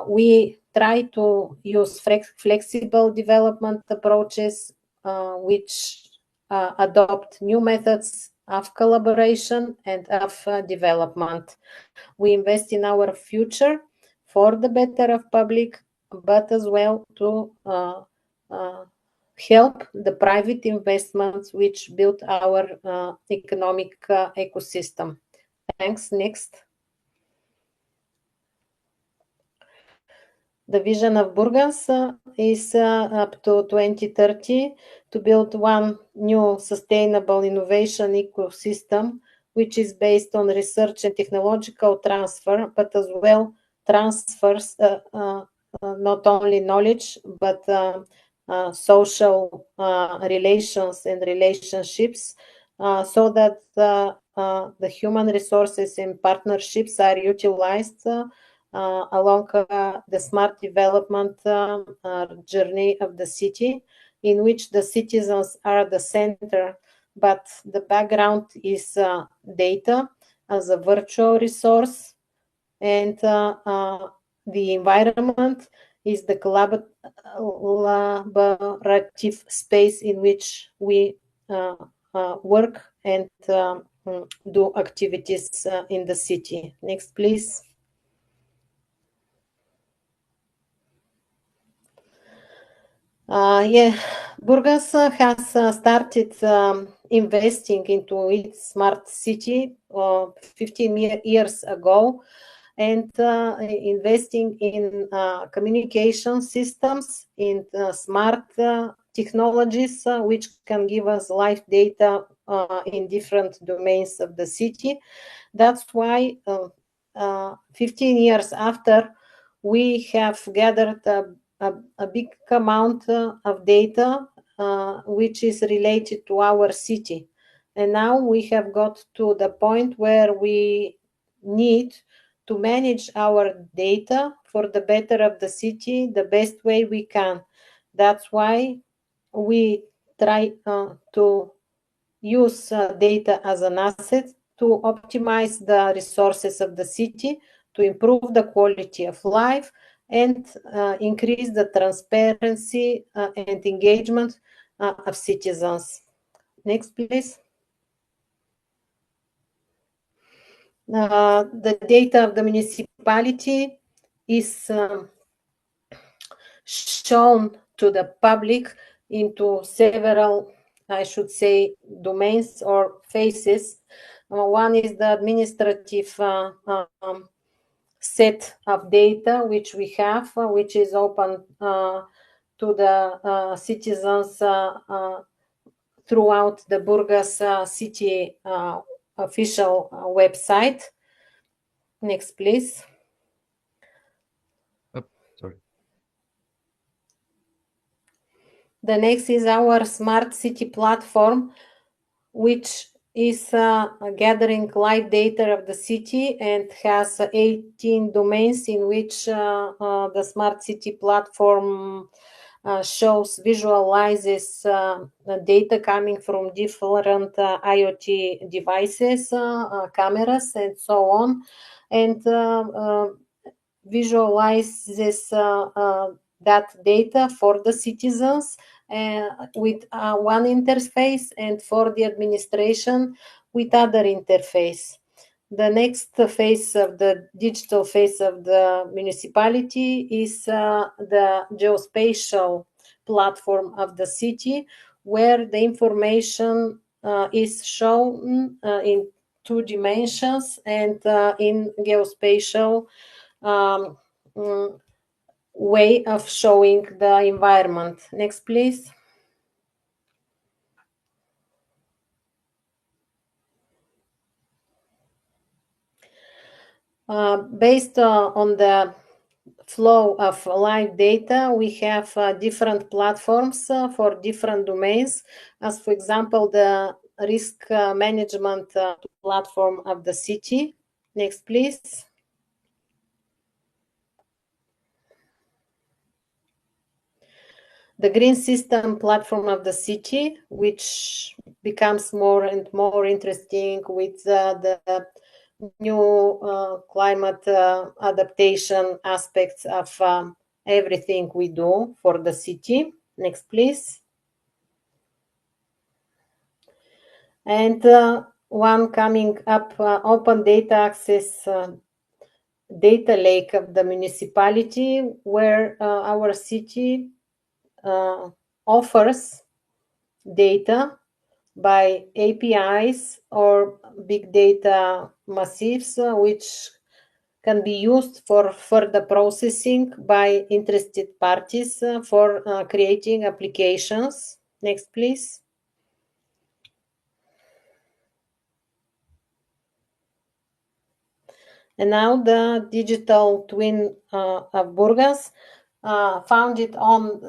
S4: We try to use flexible development approaches which adopt new methods of collaboration and of development. We invest in our future for the better of public, but as well to help the private investments which build our economic ecosystem. Thanks. Next. The vision of Burgas is up to 2030 to build one new sustainable innovation ecosystem, which is based on research and technological transfer, but as well transfers not only knowledge, but social relations and relationships, so that the human resources and partnerships are utilized along the smart development journey of the city, in which the citizens are the center, but the background is data as a virtual resource, and the environment is the collaborative space in which we work and do activities in the city. Next, please. Burgas has started investing into its smart city 15 years ago, and investing in communication systems, in smart technologies, which can give us live data in different domains of the city. That's why 15 years after, we have gathered a big amount of data which is related to our city. And now we have got to the point where we need to manage our data for the better of the city the best way we can. That's why we try to use data as an asset to optimize the resources of the city, to improve the quality of life, and increase the transparency and engagement of citizens. Next, please. The data of the municipality is shown to the public into several, I should say, domains or phases. One is the administrative set of data which we have, which is open to the citizens throughout the Burgas city official website. Next, please.
S1: Sorry.
S4: The next is our smart city platform, which is gathering live data of the city and has 18 domains in which the smart city platform visualizes data coming from different IoT devices, cameras, and so on, and visualizes that data for the citizens with one interface, and for the administration with other interface. The next phase of the digital phase of the municipality is the geospatial platform of the city, where the information is shown in 2 dimensions and in geospatial way of showing the environment. Next, please. Based on the flow of live data, we have different platforms for different domains, as for example, the risk management platform of the city. Next, please. The green system platform of the city, which becomes more and more interesting with the new climate adaptation aspects of everything we do for the city. Next, please. And one coming up, open data access data lake of the municipality, where our city offers data by APIs or big data massives, which can be used for further processing by interested parties for creating applications. Next, please. And now the digital twin of Burgas. founded on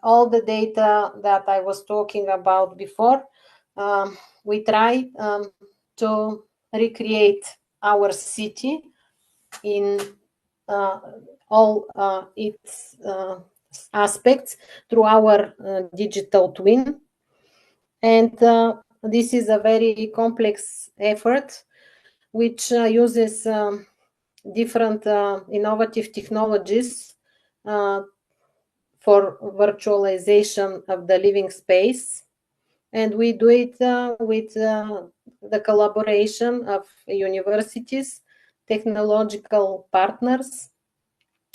S4: all the data that I was talking about before. We try to recreate our city in all its aspects through our digital twin. And this is a very complex effort which uses different innovative technologies for virtualization of the living space. And we do it with the collaboration of universities, technological partners,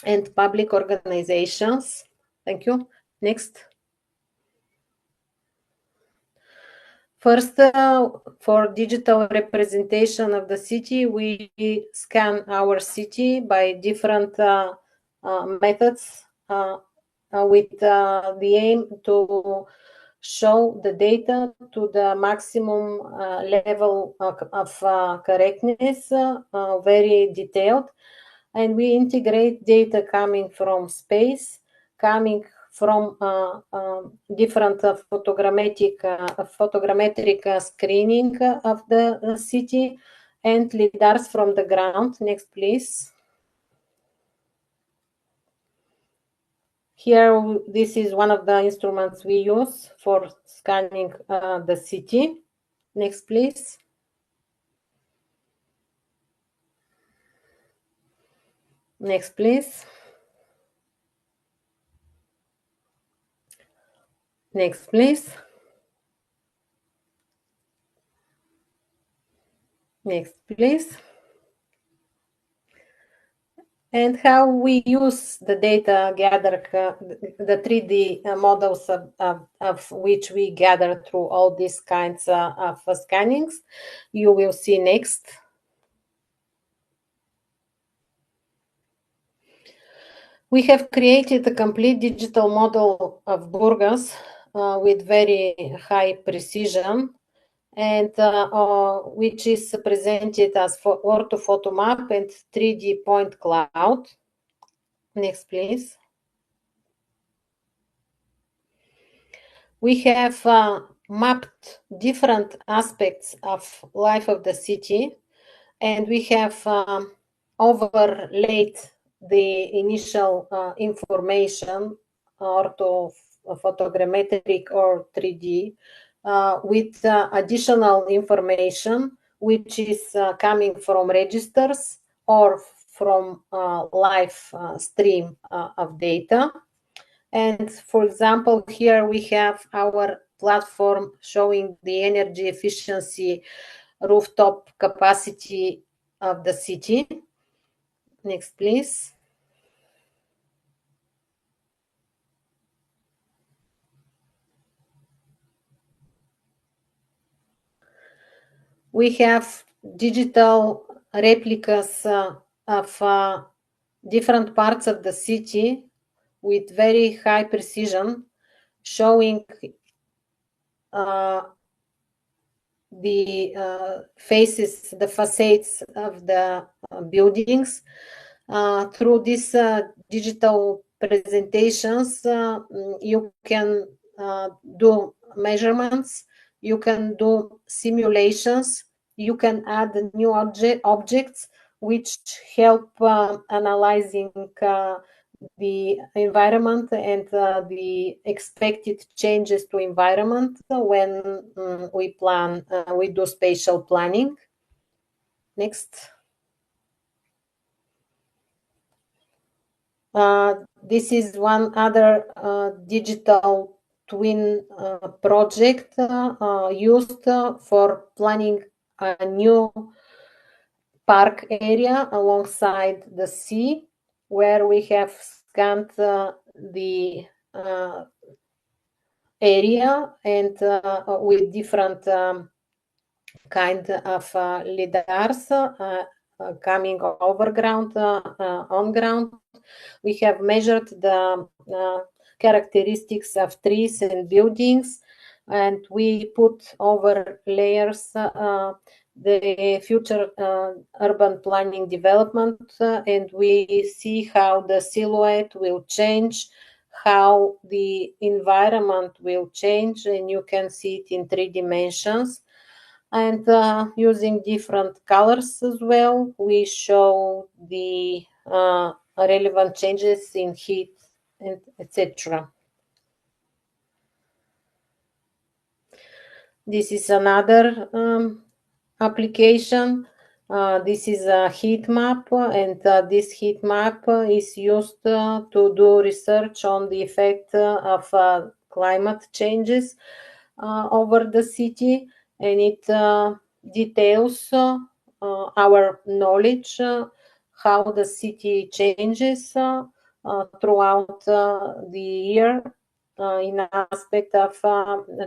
S4: and public organizations. Thank you. Next. First, for digital representation of the city, we scan our city by different methods with the aim to show the data to the maximum level of correctness, very detailed. And we integrate data coming from space, coming from different photogrammetric screening of the city, and lidars from the ground. Next, please. Here, this is one of the instruments we use for scanning the city. Next, please. Next, please. Next, please. Next, please. And how we use the data gathered, the 3D models of which we gather through all these kinds of scannings, you will see next. We have created a complete digital model of Burgas with very high precision, and which is presented as orthophoto map and 3D point cloud. Next, please. We have mapped different aspects of life of the city, and we have overlaid the initial information, orthophotogrammetric or 3D, with additional information which is coming from registers or from live stream of data. And for example, here we have our platform showing the energy efficiency rooftop capacity of the city. Next, please. We have digital replicas of different parts of the city with very high precision, showing the faces, the facades of the buildings. Through these digital presentations, you can do measurements, you can do simulations, you can add new objects which help analyzing the environment and the expected changes to environment when we plan, we do spatial planning. Next. This is one other digital twin project used for planning a new park area alongside the sea, where we have scanned the area and with different kind of lidars coming over ground, on ground. We have measured the characteristics of trees and buildings, and we put over layers the future urban planning development, and we see how the silhouette will change, how the environment will change, and you can see it in 3 dimensions. And using different colors as well, we show the relevant changes in heat, and etc. This is another application. This is a heat map, and this heat map is used to do research on the effect of climate changes over the city, and it details our knowledge how the city changes throughout the year in aspect of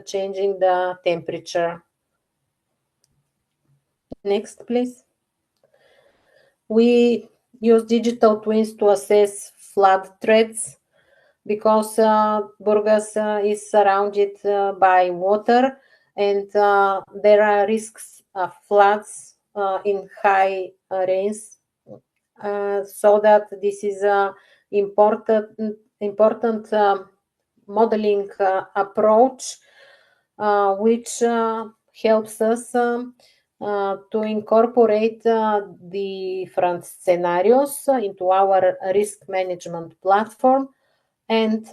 S4: changing the temperature. Next, please. We use digital twins to assess flood threats because Burgas is surrounded by water, and there are risks of floods in high rains. So that this is an important modeling approach, which helps us to incorporate the different scenarios into our risk management platform and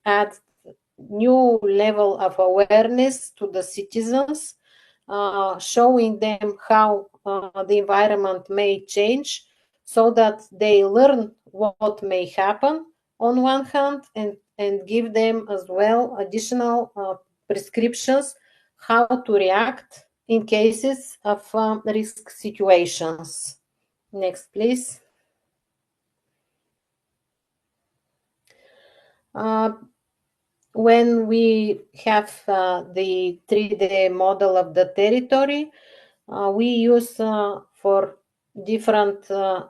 S4: add new level of awareness to the citizens, showing them how the environment may change so that they learn what may happen on one hand, and give them as well additional prescriptions how to react in cases of risk situations. Next, please. When we have the 3D model of the territory, we use for different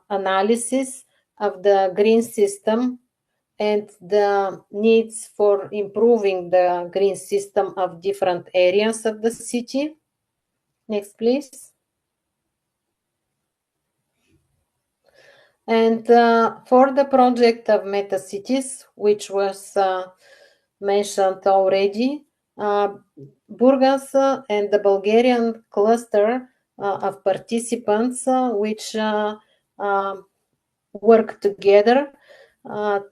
S4: analysis of the green system and the needs for improving the green system of different areas of the city. Next, please. And for the project of MetaCities, which was mentioned already, Burgas and the Bulgarian cluster of participants which work together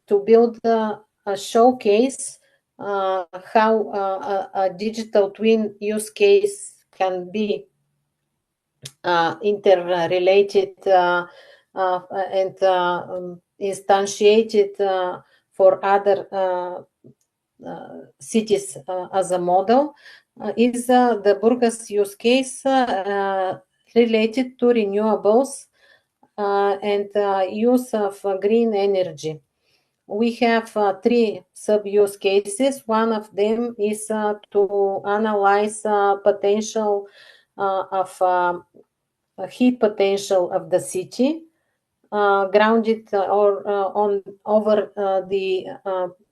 S4: to build a showcase how a digital twin use case can be interrelated and instantiated for other cities as a model, is the Burgas use case related to renewables and use of green energy. We have 3 sub-use cases. One of them is to analyze potential of heat potential of the city, grounded or on over the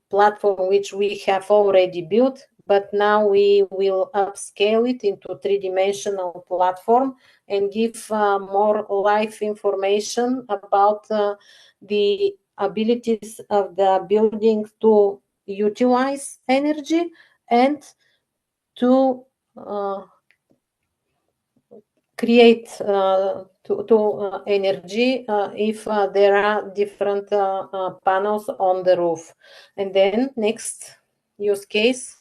S4: platform which we have already built, but now we will upscale it into 3-dimensional platform and give more live information about the abilities of the building to utilize energy and to create energy if there are different panels on the roof. And then next use case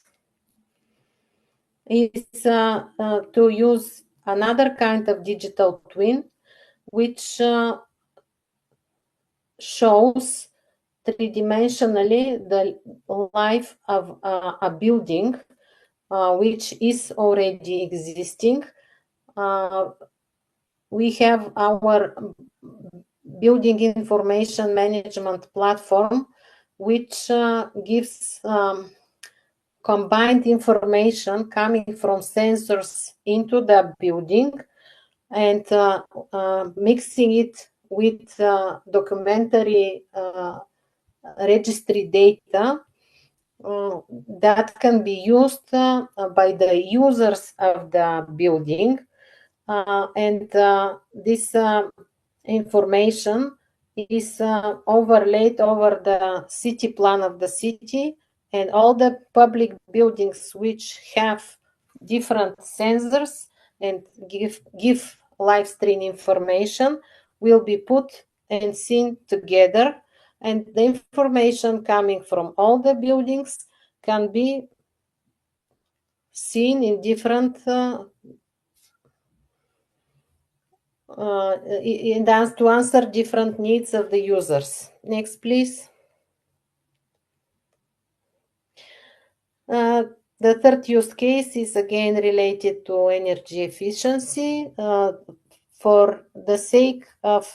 S4: is to use another kind of digital twin, which shows 3-dimensionally the life of a building which is already existing. We have our building information management platform, which gives combined information coming from sensors into the building and mixing it with documentary registry data that can be used by the users of the building and this information is overlaid over the city plan of the city, and all the public buildings which have different sensors and give live stream information will be put and seen together, and the information coming from all the buildings can be seen in different to answer different needs of the users. Next, please. The third use case is again related to energy efficiency. For the sake of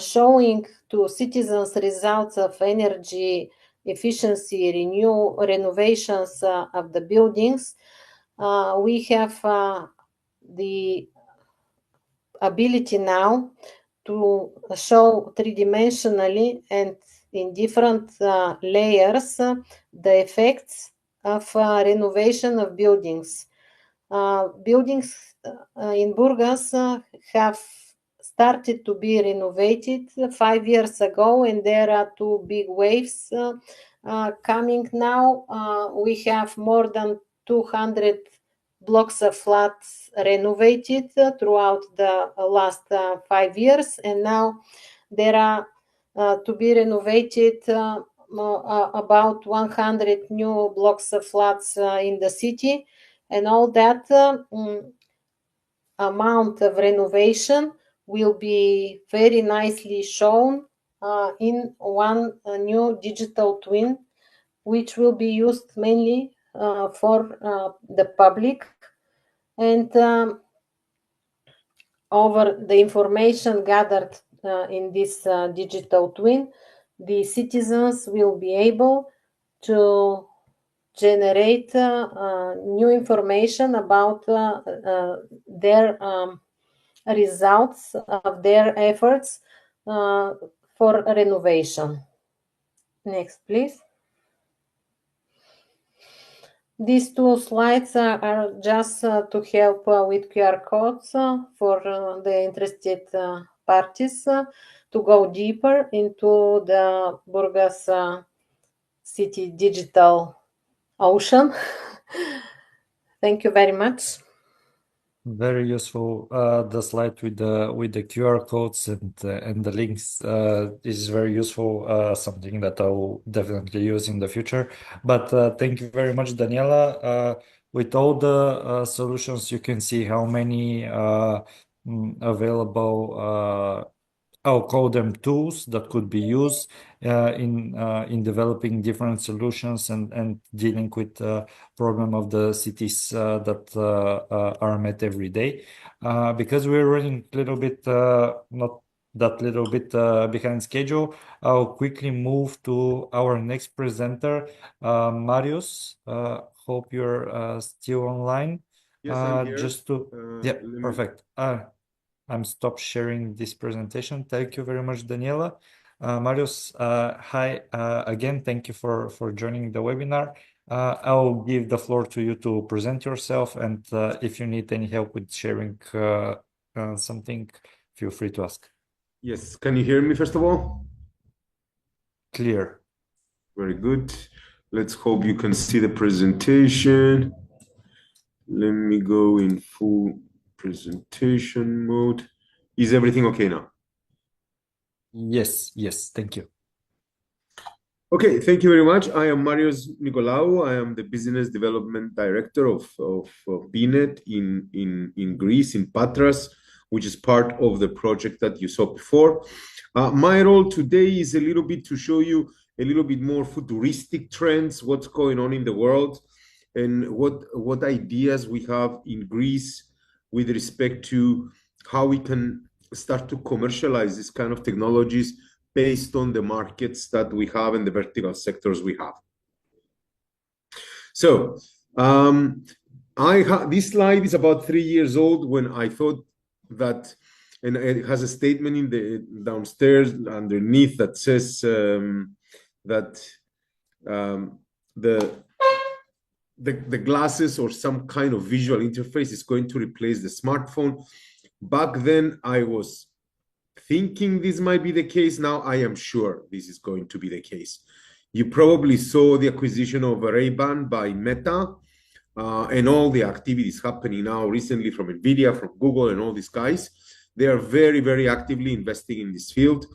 S4: showing to citizens results of energy efficiency renovations of the buildings, we have the ability now to show three-dimensionally and in different layers the effects of renovation of buildings. Buildings in Burgas have started to be renovated 5 years ago, and there are two big waves coming now. We have more than 200 blocks of flats renovated throughout the last 5 years, and now there are to be renovated about 100 new blocks of flats in the city, and all that amount of renovation will be very nicely shown in one new digital twin, which will be used mainly for the public. And over the information gathered in this digital twin, the citizens will be able to generate new information about their results of their efforts for renovation. Next, please. These two slides are just to help with QR codes for the interested parties to go deeper into the Burgas city digital ocean. Thank you very much.
S1: Very useful. The slide with the QR codes and the links is very useful. Something that I'll definitely use in the future. But thank you very much, Daniela. With all the solutions, you can see how many available. I'll call them tools that could be used in developing different solutions and dealing with problem of the cities that are met every day. Because we're running a little bit, not that little bit behind schedule, I'll quickly move to our next presenter, Marius. Hope you're still online.
S7: Yes, I'm here.
S1: Just to, yeah, perfect. I'm stop sharing this presentation. Thank you very much, Daniela. Marius, hi again. Thank you for joining the webinar. I'll give the floor to you to present yourself, and if you need any help with sharing something, feel free to ask.
S7: Yes, can you hear me first of all?
S1: Clear.
S7: Very good. Let's hope you can see the presentation. Let me go in full presentation mode. Is everything okay now?
S1: Yes, thank you.
S7: Okay, thank you very much. I am Marius Nicolaou. I am the Business Development Director of BNet in Greece, in Patras, which is part of the project that you saw before. My role today is a little bit to show you a little bit more futuristic trends, what's going on in the world, and what ideas we have in Greece with respect to how we can start to commercialize this kind of technologies based on the markets that we have and the vertical sectors we have. So this slide is about 3 years old when I thought that, and it has a statement in the downstairs underneath that says that the glasses or some kind of visual interface is going to replace the smartphone. Back then, I was thinking this might be the case. Now I am sure this is going to be the case. You probably saw the acquisition of Ray-Ban by Meta, and all the activities happening now recently from NVIDIA, from Google, and all these guys. They are very, very actively investing in this field.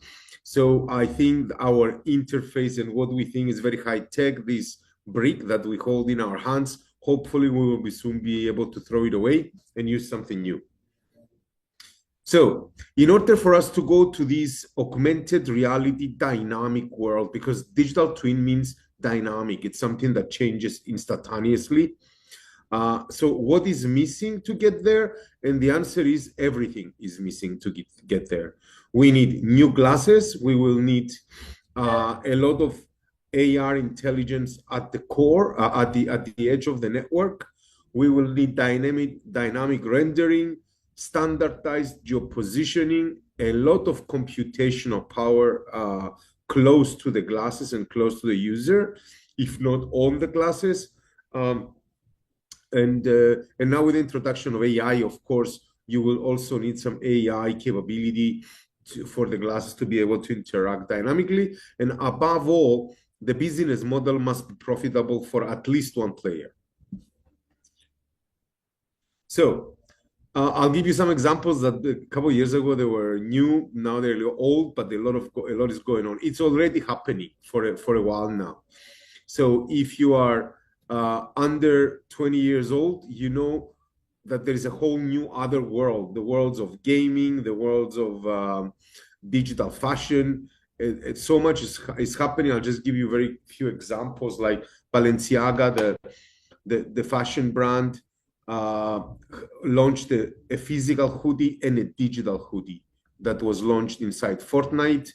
S7: So I think our interface and what we think is very high tech, this brick that we hold in our hands, hopefully we will soon be able to throw it away and use something new. So in order for us to go to this augmented reality dynamic world, because digital twin means dynamic, it's something that changes instantaneously. So what is missing to get there? And the answer is everything is missing to get there. We need new glasses. We will need a lot of AR intelligence at the core, at the edge of the network. We will need dynamic rendering, standardized geopositioning, a lot of computational power close to the glasses and close to the user, if not on the glasses. And now with the introduction of AI, of course, you will also need some AI capability for the glasses to be able to interact dynamically. And above all, the business model must be profitable for at least one player. So I'll give you some examples that a couple of years ago they were new. Now they're old, but a lot is going on. It's already happening for a while now. So if you are under 20 years old, you know that there is a whole new other world, the worlds of gaming, the worlds of digital fashion. So much is happening. I'll just give you very few examples, like Balenciaga, the fashion brand, launched a physical hoodie and a digital hoodie that was launched inside Fortnite.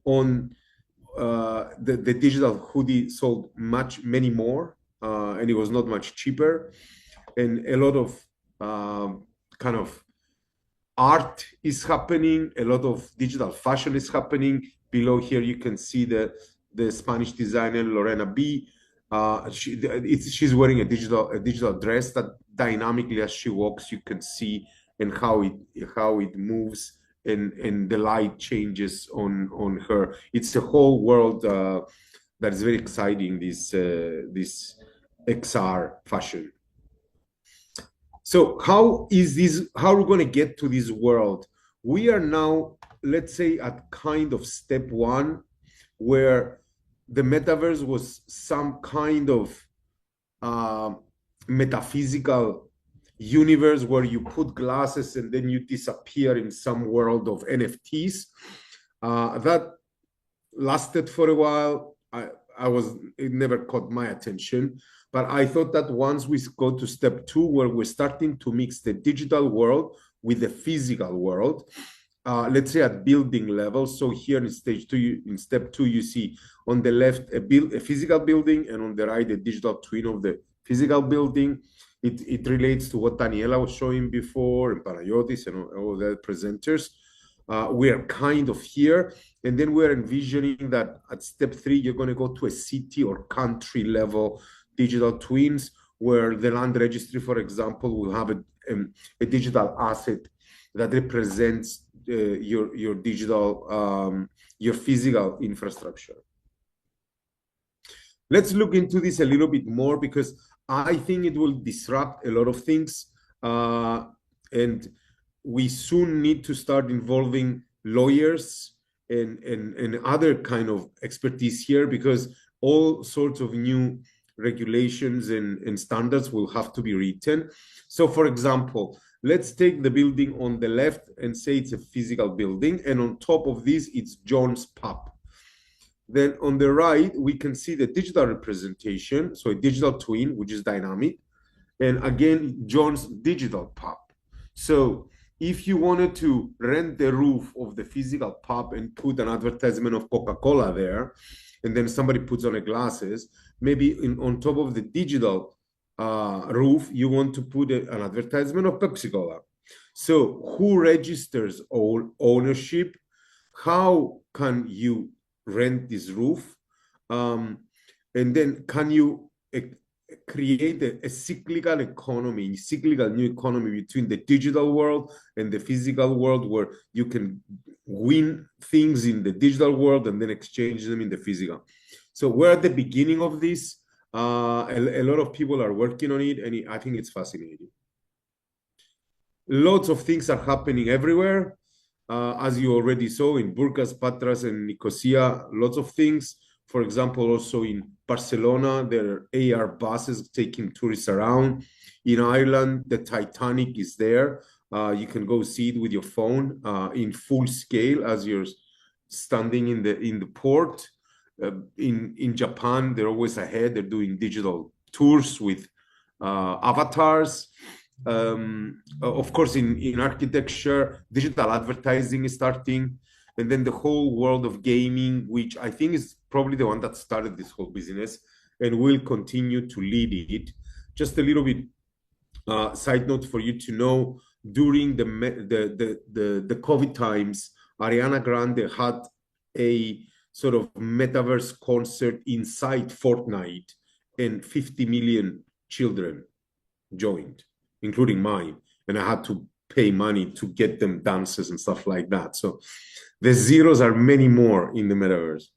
S7: On the digital hoodie sold many more, and it was not much cheaper. And a lot of kind of art is happening. A lot of digital fashion is happening. Below here, you can see the Spanish designer Lorena B. She's wearing a digital dress that dynamically, as she walks, you can see and how it moves and the light changes on her. It's a whole world that is very exciting. This XR fashion. So how are we going to get to this world? We are now, let's say, at kind of step one, where the metaverse was some kind of metaphysical universe where you put glasses and then you disappear in some world of NFTs. That lasted for a while. It never caught my attention. But I thought that once we go to step two, where we're starting to mix the digital world with the physical world, let's say at building level. So here in step two, you see on the left a physical building, and on the right a digital twin of the physical building. It relates to what Daniela was showing before, and Panayiotis and all the presenters. We are kind of here, and then we're envisioning that at step three, you're going to go to a city or country level digital twins, where the land registry, for example, will have a digital asset that represents your digital, your physical infrastructure. Let's look into this a little bit more, because I think it will disrupt a lot of things, and we soon need to start involving lawyers and other kind of expertise here, because all sorts of new regulations and standards will have to be written. So for example, let's take the building on the left and say it's a physical building, and on top of this, it's John's pub. Then on the right, we can see the digital representation, so a digital twin, which is dynamic, and again, John's digital pub. So if you wanted to rent the roof of the physical pub and put an advertisement of Coca-Cola there, and then somebody puts on the glasses, maybe on top of the digital roof, you want to put an advertisement of Pepsi-Cola. So who registers ownership? How can you rent this roof? And then can you create a cyclical economy, cyclical new economy between the digital world and the physical world, where you can win things in the digital world and then exchange them in the physical. So we're at the beginning of this. A lot of people are working on it, and I think it's fascinating. Lots of things are happening everywhere. As you already saw in Burgas, Patras, and Nicosia, lots of things. For example, also in Barcelona, there are AR buses taking tourists around. In Ireland, the Titanic is there. You can go see it with your phone in full scale as you're standing in the port. In Japan, they're always ahead. They're doing digital tours with avatars. Of course, in architecture, digital advertising is starting. And then the whole world of gaming, which I think is probably the one that started this whole business and will continue to lead it. Just a little bit side note for you to know, during the COVID times, Ariana Grande had a sort of metaverse concert inside Fortnite, and 50 million children joined, including mine. And I had to pay money to get them dances and stuff like that. So the zeros are many more in the metaverse.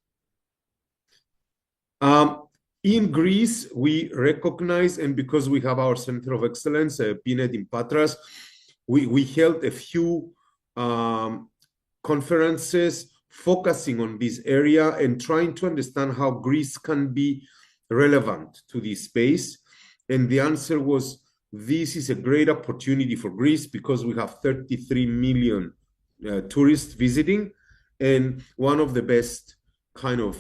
S7: In Greece, we recognize, and because we have our Center of Excellence, PNET in Patras, we held a few conferences focusing on this area and trying to understand how Greece can be relevant to this space. And the answer was, this is a great opportunity for Greece because we have 33 million tourists visiting, and one of the best kind of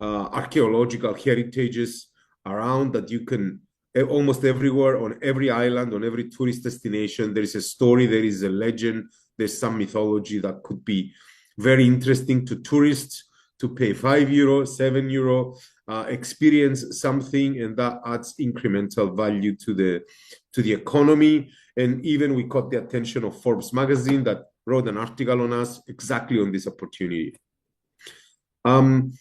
S7: archaeological heritages around that you can almost everywhere, on every island, on every tourist destination. There is a story, there is a legend, there's some mythology that could be very interesting to tourists to pay €5, €7, experience something, and that adds incremental value to the economy. And even we caught the attention of Forbes magazine that wrote an article on us exactly on this opportunity. And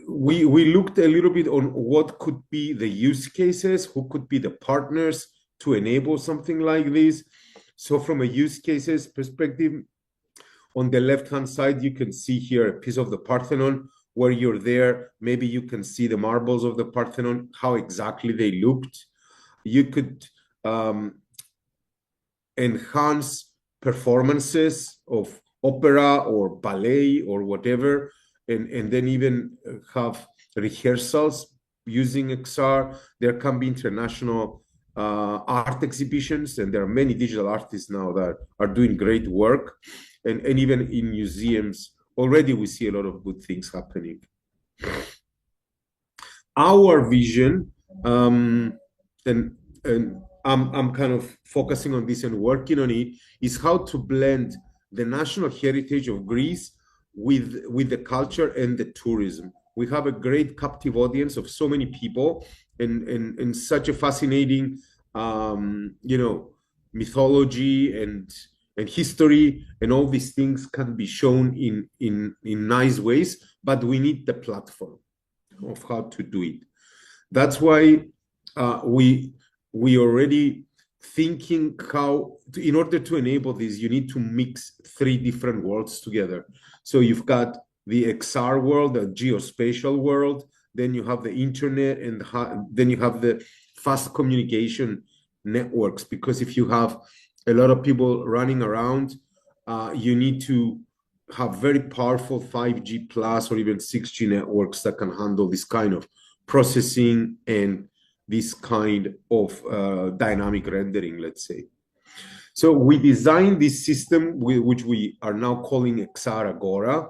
S7: we looked a little bit on what could be the use cases, who could be the partners to enable something like this. So from a use cases perspective, on the left-hand side, you can see here a piece of the Parthenon. Where you're there, maybe you can see the marbles of the Parthenon, how exactly they looked. You could enhance performances of opera or ballet or whatever, and then even have rehearsals using XR. There can be international art exhibitions, and there are many digital artists now that are doing great work. And even in museums, already we see a lot of good things happening. Our vision, and I'm kind of focusing on this and working on it, is how to blend the national heritage of Greece with the culture and the tourism. We have a great captive audience of so many people, and such a fascinating, mythology and history, and all these things can be shown in nice ways, but we need the platform of how to do it. That's why we already thinking how, in order to enable this, you need to mix 3 different worlds together. So you've got the XR world, the geospatial world, then you have the internet, and then you have the fast communication networks, because if you have a lot of people running around, you need to have very powerful 5G plus or even 6G networks that can handle this kind of processing and this kind of dynamic rendering, let's say. So we designed this system, which we are now calling XR Agora,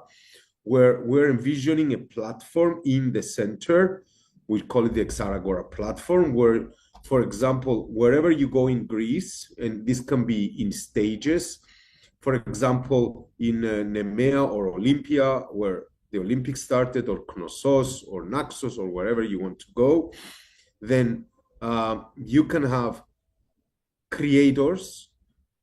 S7: where we're envisioning a platform in the center. We call it the XR Agora platform, where, for example, wherever you go in Greece, and this can be in stages, for example, in Nemea or Olympia, where the Olympics started, or Knossos or Naxos, or wherever you want to go, then you can have creators,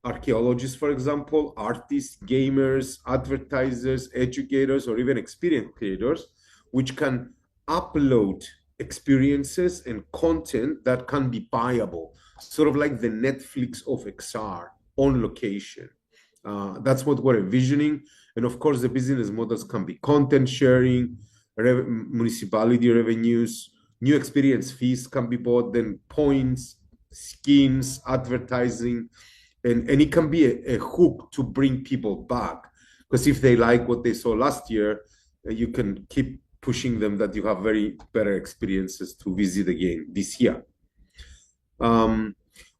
S7: archaeologists, for example, artists, gamers, advertisers, educators, or even experience creators, which can upload experiences and content that can be buyable, sort of like the Netflix of XR on location. That's what we're envisioning. And of course, the business models can be content sharing, municipality revenues, new experience fees can be bought, then points, skins, advertising, and it can be a hook to bring people back. Because if they like what they saw last year, you can keep pushing them that you have very better experiences to visit again this year.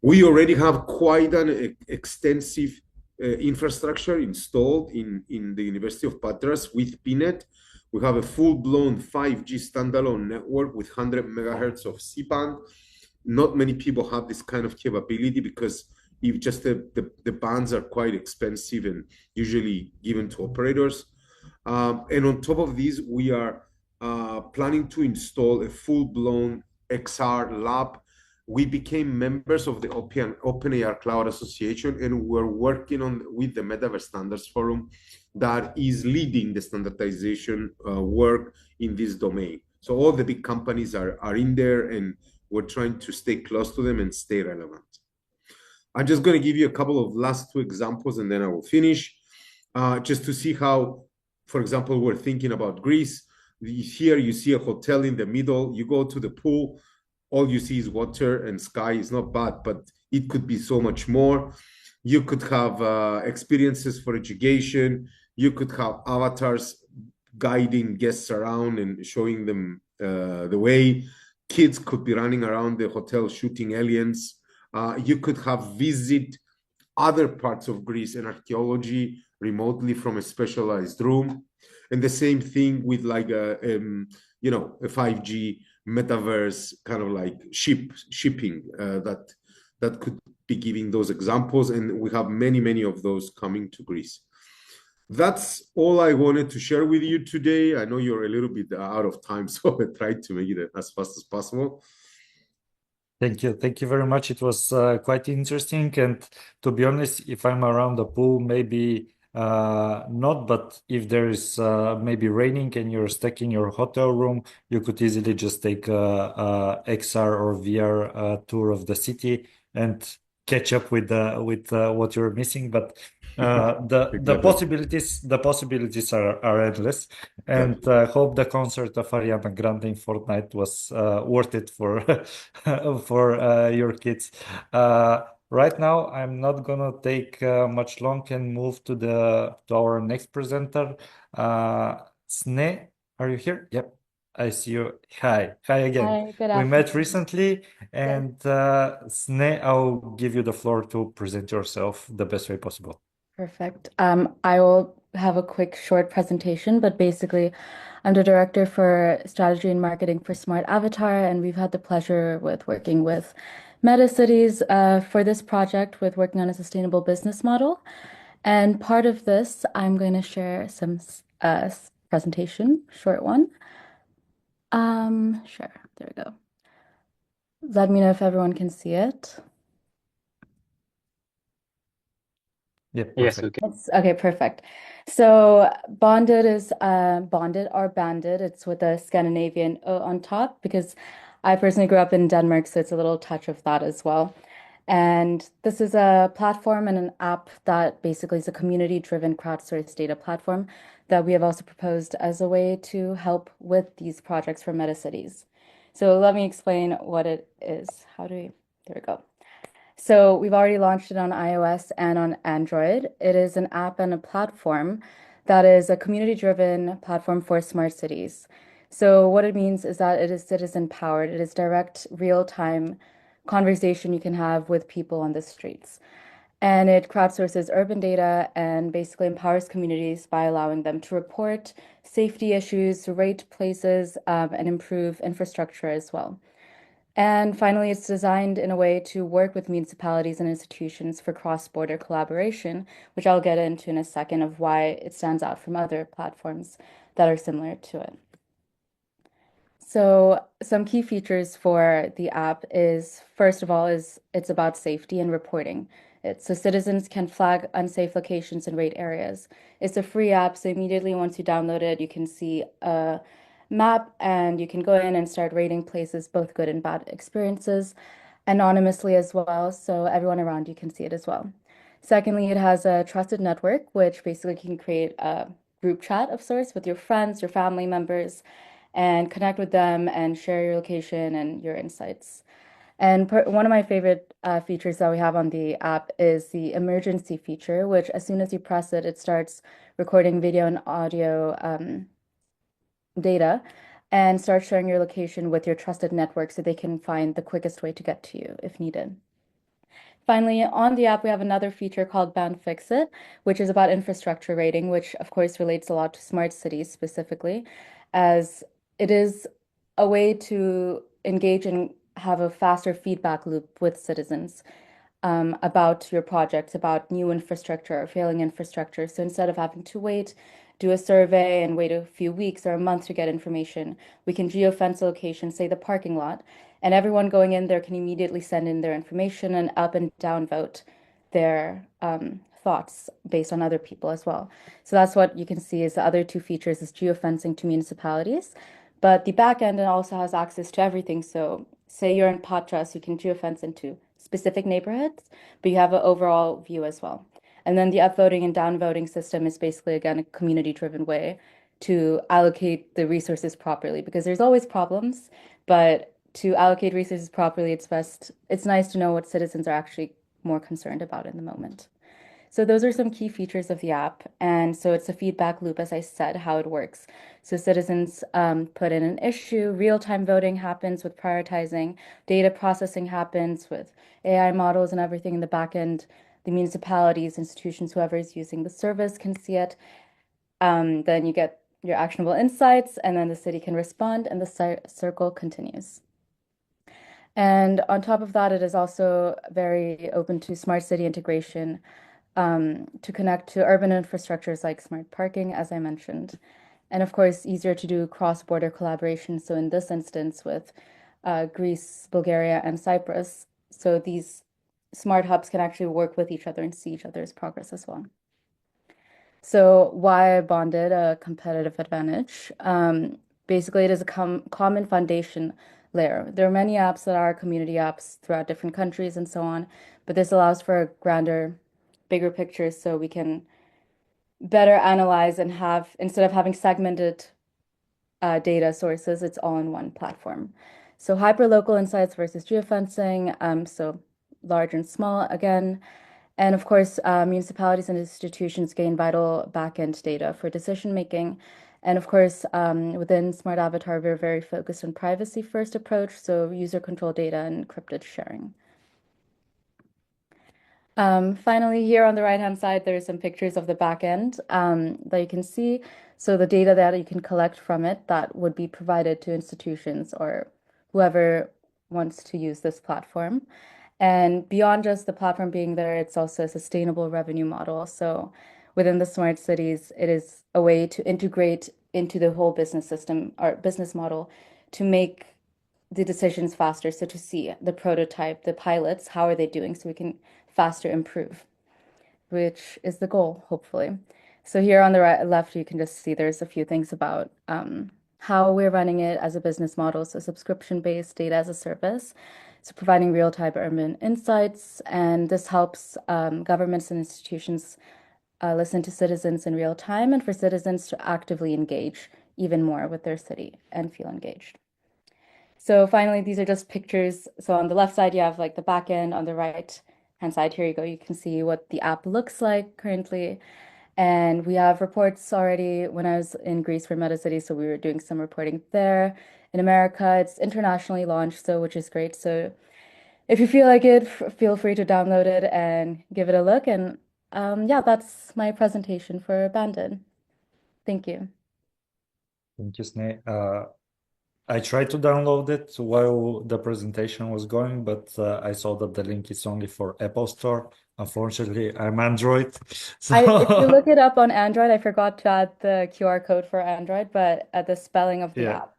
S7: We already have quite an extensive infrastructure installed in the University of Patras with PNet. We have a full-blown 5G standalone network with 100 megahertz of C-band. Not many people have this kind of capability because if just the bands are quite expensive and usually given to operators. And on top of this, we are planning to install a full-blown XR lab. We became members of the OpenAR Cloud Association, and we're working with the Metaverse Standards Forum that is leading the standardization work in this domain. So all the big companies are in there, and we're trying to stay close to them and stay relevant. I'm just going to give you a couple of last two examples, and then I will finish, just to see how, for example, we're thinking about Greece. Here you see a hotel in the middle. You go to the pool, all you see is water and sky. Is not bad, but it could be so much more. You could have experiences for education. You could have avatars guiding guests around and showing them the way. Kids could be running around the hotel shooting aliens. You could have visit other parts of Greece and archaeology remotely from a specialized room. And the same thing with like a 5G metaverse kind of like shipping that could be giving those examples. And we have many of those coming to Greece. That's all I wanted to share with you today. I know you're a little bit out of time, so I tried to make it as fast as possible.
S1: Thank you. Thank you very much. It was quite interesting. And to be honest, if I'm around the pool, maybe not, but if there is maybe raining and you're stuck in your hotel room, you could easily just take a XR or VR tour of the city and catch up with what you're missing. But the possibilities are endless, and hope the concert of Ariana Grande in Fortnite was worth it for for your kids. Right now, I'm not gonna take much long and move to our next presenter. Sne, are you here? Yep, I see you. Hi again.
S8: Hi, good
S1: We met
S8: afternoon.
S1: recently, and Sne, I'll give you the floor to present yourself the best way possible.
S8: Perfect. I will have a quick short presentation, but basically, I'm the director for strategy and marketing for Smart Avatar, and we've had the pleasure with working with MetaCities for this project with working on a sustainable business model. And part of this, I'm going to share some presentation, short one. Sure, there we go. Let me know if everyone can see it.
S1: Yeah,
S5: Yes,
S1: perfect.
S5: okay.
S8: Okay, perfect. So bonded is bonded or banded. It's with a Scandinavian O on top because I personally grew up in Denmark, so it's a little touch of that as well. And this is a platform and an app that basically is a community-driven crowdsourced data platform that we have also proposed as a way to help with these projects for MetaCities. So let me explain what it is. There we go. So we've already launched it on iOS and on Android. It is an app and a platform that is a community-driven platform for smart cities. So what it means is that it is citizen-powered. It is direct, real-time conversation you can have with people on the streets. And it crowdsources urban data and basically empowers communities by allowing them to report safety issues, rate places, and improve infrastructure as well. And finally, it's designed in a way to work with municipalities and institutions for cross-border collaboration, which I'll get into in a second of why it stands out from other platforms that are similar to it. So some key features for the app is, first of all, it's about safety and reporting. So citizens can flag unsafe locations and rate areas. It's a free app, so immediately once you download it, you can see map, and you can go in and start rating places, both good and bad experiences, anonymously as well, so everyone around you can see it as well. Secondly, it has a trusted network, which basically can create a group chat of sorts with your friends, your family members, and connect with them and share your location and your insights. And one of my favorite features that we have on the app is the emergency feature, which as soon as you press it, it starts recording video and audio data and starts sharing your location with your trusted network so they can find the quickest way to get to you if needed. Finally, on the app, we have another feature called Bound Fix It, which is about infrastructure rating, which of course relates a lot to smart cities specifically, as it is a way to engage and have a faster feedback loop with citizens about your projects, about new infrastructure or failing infrastructure. So instead of having to wait, do a survey and wait a few weeks or a month to get information, we can geofence a location, say the parking lot, and everyone going in there can immediately send in their information and up and down vote their thoughts based on other people as well. So that's what you can see is the other two features is geofencing to municipalities. But the back end also has access to everything. So say you're in Patras, you can geofence into specific neighborhoods, but you have an overall view as well. And then the upvoting and downvoting system is basically, again, a community-driven way to allocate the resources properly because there's always problems, but to allocate resources properly, it's nice to know what citizens are actually more concerned about in the moment. So those are some key features of the app. And so it's a feedback loop, as I said, how it works. So citizens put in an issue, real-time voting happens with prioritizing, data processing happens with AI models and everything in the back end. The municipalities, institutions, whoever is using the service can see it. Then you get your actionable insights, and then the city can respond, and the circle continues. And on top of that, it is also very open to smart city integration to connect to urban infrastructures like smart parking, as I mentioned. And of course, easier to do cross-border collaboration. So in this instance with Greece, Bulgaria, and Cyprus, so these smart hubs can actually work with each other and see each other's progress as well. So why bonded a competitive advantage? Basically, it is a common foundation layer. There are many apps that are community apps throughout different countries and so on, but this allows for a grander, bigger picture so we can better analyze and have, instead of having segmented data sources, it's all in one platform. So hyperlocal insights versus geofencing, so large and small again. And of course, municipalities and institutions gain vital backend data for decision making. And of course, within Smart Avatar, we're very focused on privacy first approach, so user control data and encrypted sharing. Finally, here on the right-hand side, there are some pictures of the backend that you can see. So the data that you can collect from it that would be provided to institutions or whoever wants to use this platform. And beyond just the platform being there, it's also a sustainable revenue model. So within the smart cities, it is a way to integrate into the whole business system or business model to make the decisions faster. So to see the prototype, the pilots, how are they doing so we can faster improve, which is the goal, hopefully. So here on the left, you can just see there's a few things about how we're running it as a business model. So subscription-based data as a service. So providing real-time urban insights, and this helps governments and institutions listen to citizens in real time and for citizens to actively engage even more with their city and feel engaged. So finally, these are just pictures. So on the left side, you have like the back end. On the right-hand side, here you go. You can see what the app looks like currently. And we have reports already when I was in Greece for MetaCities, so we were doing some reporting there. In America, it's internationally launched, so which is great. So if you feel like it, feel free to download it and give it a look. And yeah, that's my presentation for Banded. Thank you.
S1: Thank you, Sneh. I tried to download it while the presentation was going, but I saw that the link is only for Apple Store. Unfortunately, I'm Android. So
S8: If you look it up on Android, I forgot to add the QR code for Android, but at the spelling of the
S1: yeah,
S8: app.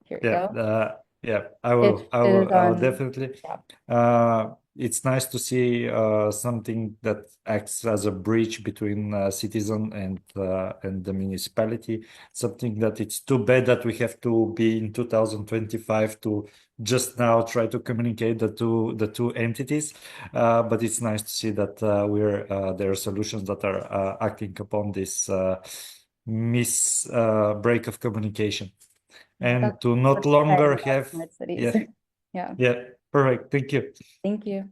S8: Here you go.
S1: yeah, I
S8: It
S1: will
S8: is on,
S1: definitely.
S8: yeah.
S1: it's nice to see something that acts as a bridge between citizen and the municipality. Something that it's too bad that we have to be in 2025 to just now try to communicate the two entities. But it's nice to see that there are solutions that are acting upon this break of communication, and
S8: That's
S1: to not
S8: what's
S1: longer
S8: exciting about
S1: have
S8: smart cities. Yeah.
S1: Perfect. Thank you.
S8: Thank you.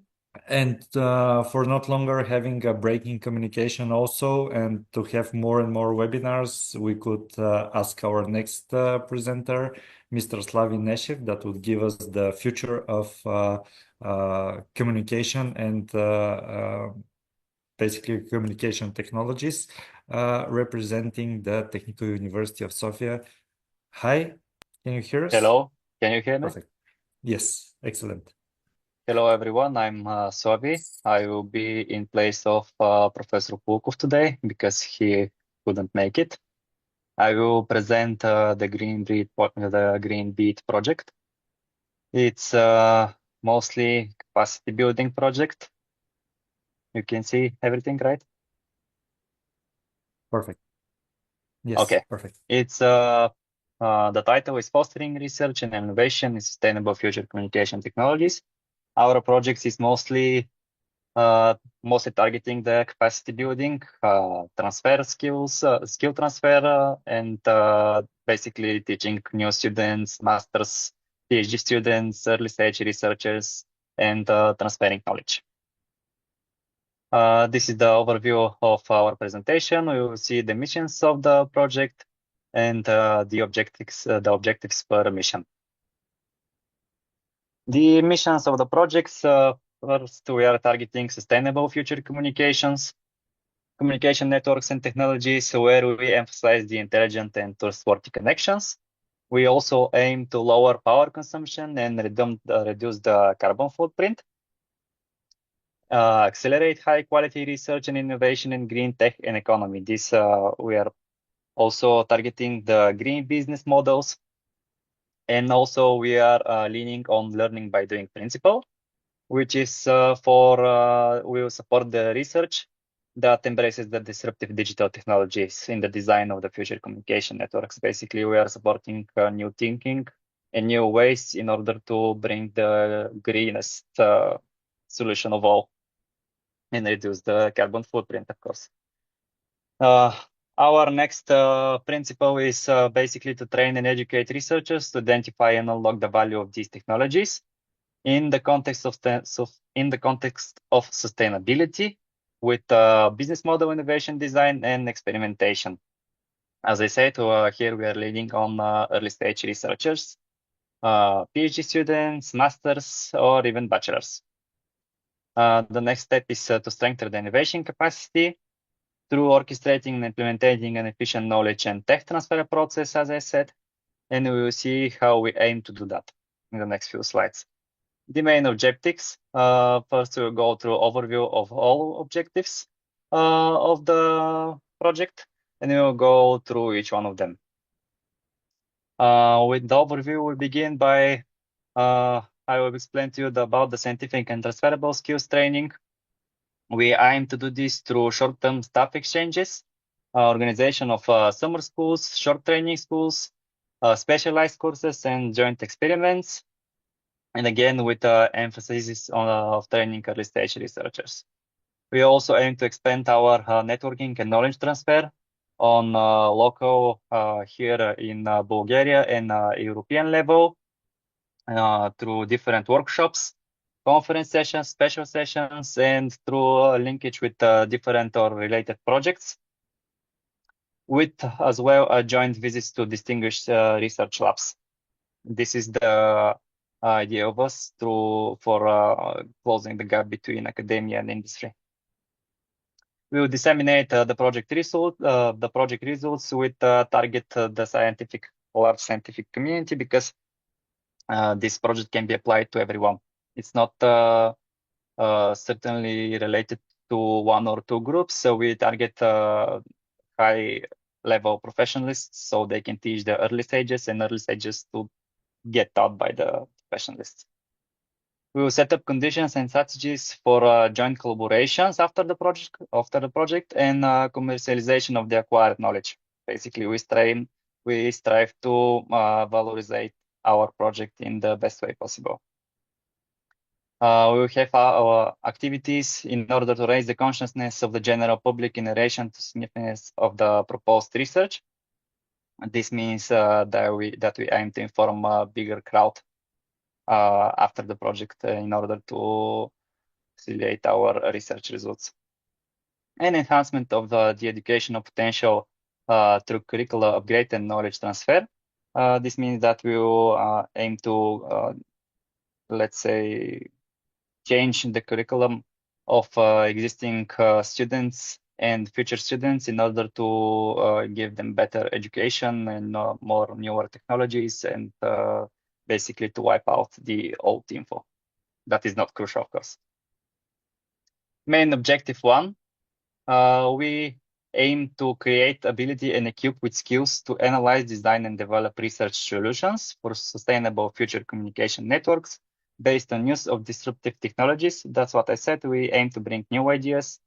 S1: And for not longer having a breaking communication also, and to have more and more webinars, we could ask our next presenter, Mr. Slavi Neshev, that would give us the future of communication and basically communication technologies, representing the Technical University of Sofia. Hi, can you hear us?
S5: Hello, can you hear me?
S1: Perfect. Yes, excellent.
S5: Hello, everyone. I'm Slavi. I will be in place of Professor Pulkov today because he couldn't make it. I will present the Green Beat project. It's mostly capacity building project. You can see everything, right?
S1: Perfect. Yes,
S5: Okay.
S1: perfect.
S5: It's the title is Fostering Research and Innovation in Sustainable Future Communication Technologies. Our project is mostly targeting the capacity building, transfer skills, skill transfer, and basically teaching new students, masters, PhD students, early stage researchers, and transferring knowledge. This is the overview of our presentation. We will see the missions of the project and the objectives per mission. The missions of the projects, first, we are targeting sustainable future communications, communication networks and technologies, where we emphasize the intelligent and trustworthy connections. We also aim to lower power consumption and reduce the carbon footprint, accelerate high quality research and innovation in green tech and economy. This we are also targeting the green business models. And also we are leaning on learning by doing principle, which is we will support the research that embraces the disruptive digital technologies in the design of the future communication networks. Basically, we are supporting new thinking and new ways in order to bring the greenest solution of all and reduce the carbon footprint, of course. Our next principle is basically to train and educate researchers to identify and unlock the value of these technologies in the context of sustainability with business model innovation design and experimentation. As I said, here we are leading on early stage researchers, PhD students, masters, or even bachelors. The next step is to strengthen the innovation capacity through orchestrating and implementing an efficient knowledge and tech transfer process, as I said, and we will see how we aim to do that in the next few slides. The main objectives, first we'll go through overview of all objectives of the project, and we'll go through each one of them. With the overview, we begin by, I will explain to you about the scientific and transferable skills training. We aim to do this through short-term staff exchanges, organization of summer schools, short training schools, specialized courses, and joint experiments. And again, with emphasis on of training early stage researchers. We also aim to expand our networking and knowledge transfer on local here in Bulgaria and European level through different workshops, conference sessions, special sessions, and through linkage with different or related projects, with as well joint visits to distinguished research labs. This is the idea of us for closing the gap between academia and industry. We will disseminate the project results with target the large scientific community, because this project can be applied to everyone. It's not certainly related to one or two groups, so we target high level professionalists so they can teach the early stages, and early stages to get taught by the professionalists. We will set up conditions and strategies for joint collaborations after the project and commercialization of the acquired knowledge. Basically, we strive to valorize our project in the best way possible. We will have our activities in order to raise the consciousness of the general public in relation to significance of the proposed research. This means that we aim to inform a bigger crowd after the project in order to facilitate our research results. And enhancement of the educational potential through curricular upgrade and knowledge transfer. This means that we will aim to, let's say, change the curriculum of existing students and future students in order to give them better education and more newer technologies and basically to wipe out the old info. That is not crucial, of course. Main objective 1, we aim to create ability and equip with skills to analyze, design, and develop research solutions for sustainable future communication networks based on use of disruptive technologies. That's what I said. We aim to bring new ideas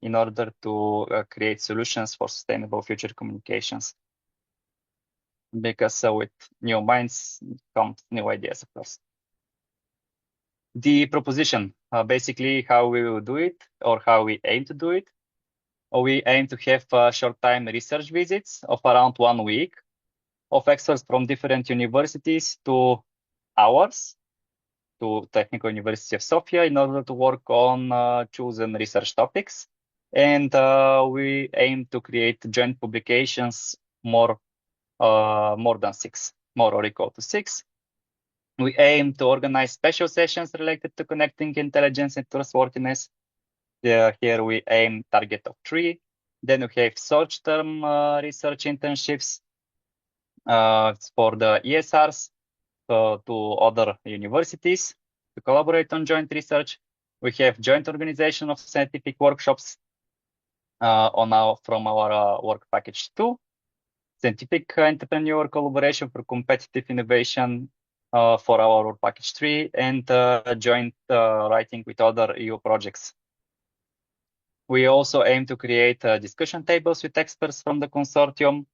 S5: in order to create solutions for sustainable future communications. Because with new minds come new ideas, of course. The proposition, basically how we will do it or how we aim to do it. We aim to have short-time research visits of around 1 week of experts from different universities to ours, to Technical University of Sofia, in order to work on chosen research topics. And we aim to create joint publications more than 6, more or equal to 6. We aim to organize special sessions related to connecting intelligence and trustworthiness. Here we aim target of 3. Then we have short-term research internships for the ESRs to other universities to collaborate on joint research. We have joint organization of scientific workshops from our work package 2. Scientific entrepreneur collaboration for competitive innovation for our work package 3, and joint writing with other EU projects. We also aim to create discussion tables with experts from the consortium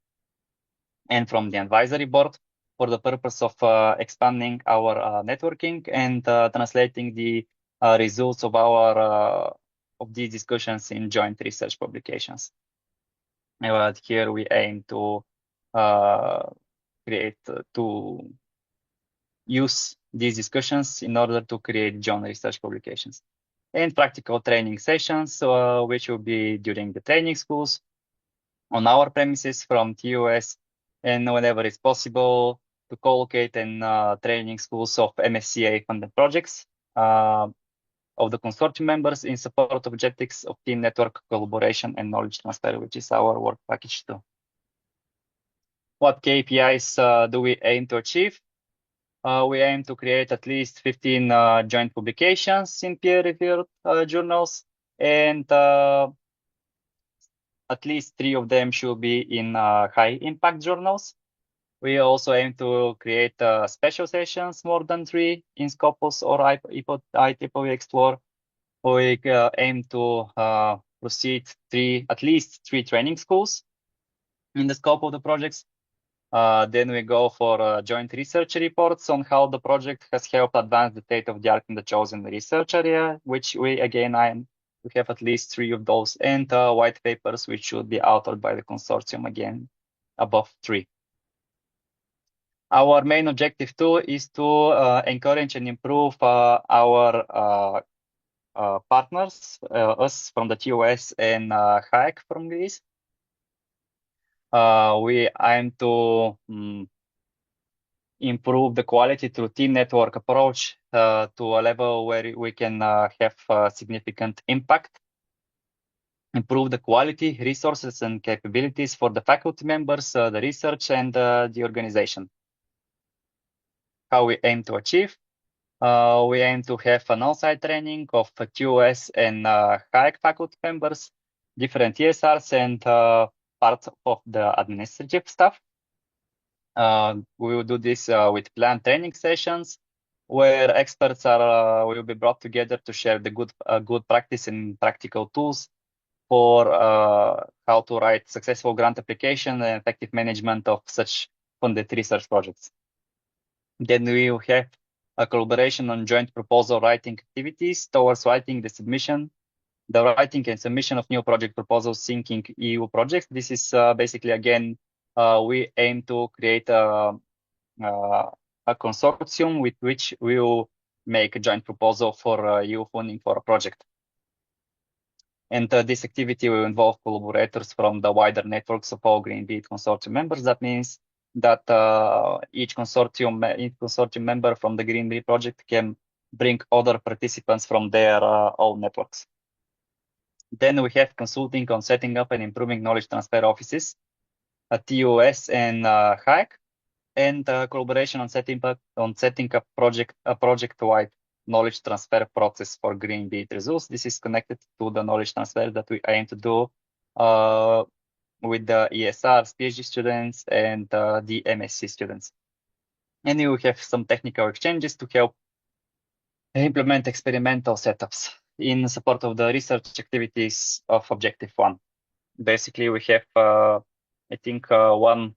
S5: and from the advisory board for the purpose of expanding our networking and translating the results of these discussions in joint research publications. And here we aim to use these discussions in order to create joint research publications. And practical training sessions, which will be during the training schools on our premises from TUS, and whenever it's possible to co-locate in training schools of MSCA funded projects of the consortium members in support of objectives of team network collaboration and knowledge transfer, which is our work package 2. What KPIs do we aim to achieve? We aim to create at least 15 joint publications in peer-reviewed journals, and at least 3 of them should be in high-impact journals. We also aim to create special sessions, more than 3, in Scopus or IEEE Explore. We aim to proceed at least 3 training schools in the scope of the projects. Then we go for joint research reports on how the project has helped advance the state of the art in the chosen research area, which we have at least 3 of those, and white papers which should be authored by the consortium, again above 3. Our main objective too is to encourage and improve our partners, us from the TOS and HAEC from Greece. We aim to improve the quality through team network approach to a level where we can have significant impact. Improve the quality, resources, and capabilities for the faculty members, the research, and the organization. How we aim to achieve? We aim to have an on-site training of TOS and HAEC faculty members, different ESRs, and part of the administrative staff. We will do this with planned training sessions where experts will be brought together to share the good practice and practical tools for how to write successful grant application and effective management of such funded research projects. Then we will have a collaboration on joint proposal writing activities towards writing the writing and submission of new project proposals syncing EU projects. This is basically, again, we aim to create a consortium with which we will make a joint proposal for EU funding for a project. And this activity will involve collaborators from the wider networks of all Green Beat consortium members. That means that each consortium member from the Green Beat project can bring other participants from their own networks. Then we have consulting on setting up and improving knowledge transfer offices at TUS and HAEC, and collaboration on setting up project-wide knowledge transfer process for Green Beat results. This is connected to the knowledge transfer that we aim to do with the ESRs, PhD students, and the MSc students. And you have some technical exchanges to help implement experimental setups in support of the research activities of Objective 1. Basically, we have, I think, one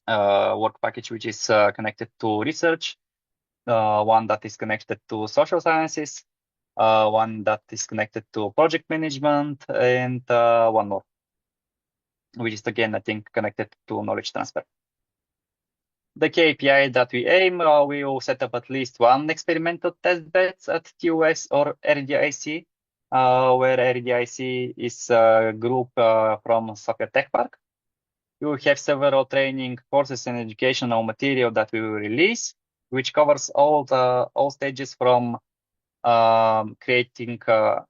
S5: work package which is connected to research, one that is connected to social sciences, one that is connected to project management, and one more, which is again, I think, connected to knowledge transfer. The KPI that we aim, we will set up at least one experimental test bed at TUS or RDIC, where RDIC is a group from Sofia Tech Park. We will have several training courses and educational material that we will release, which covers all stages from creating a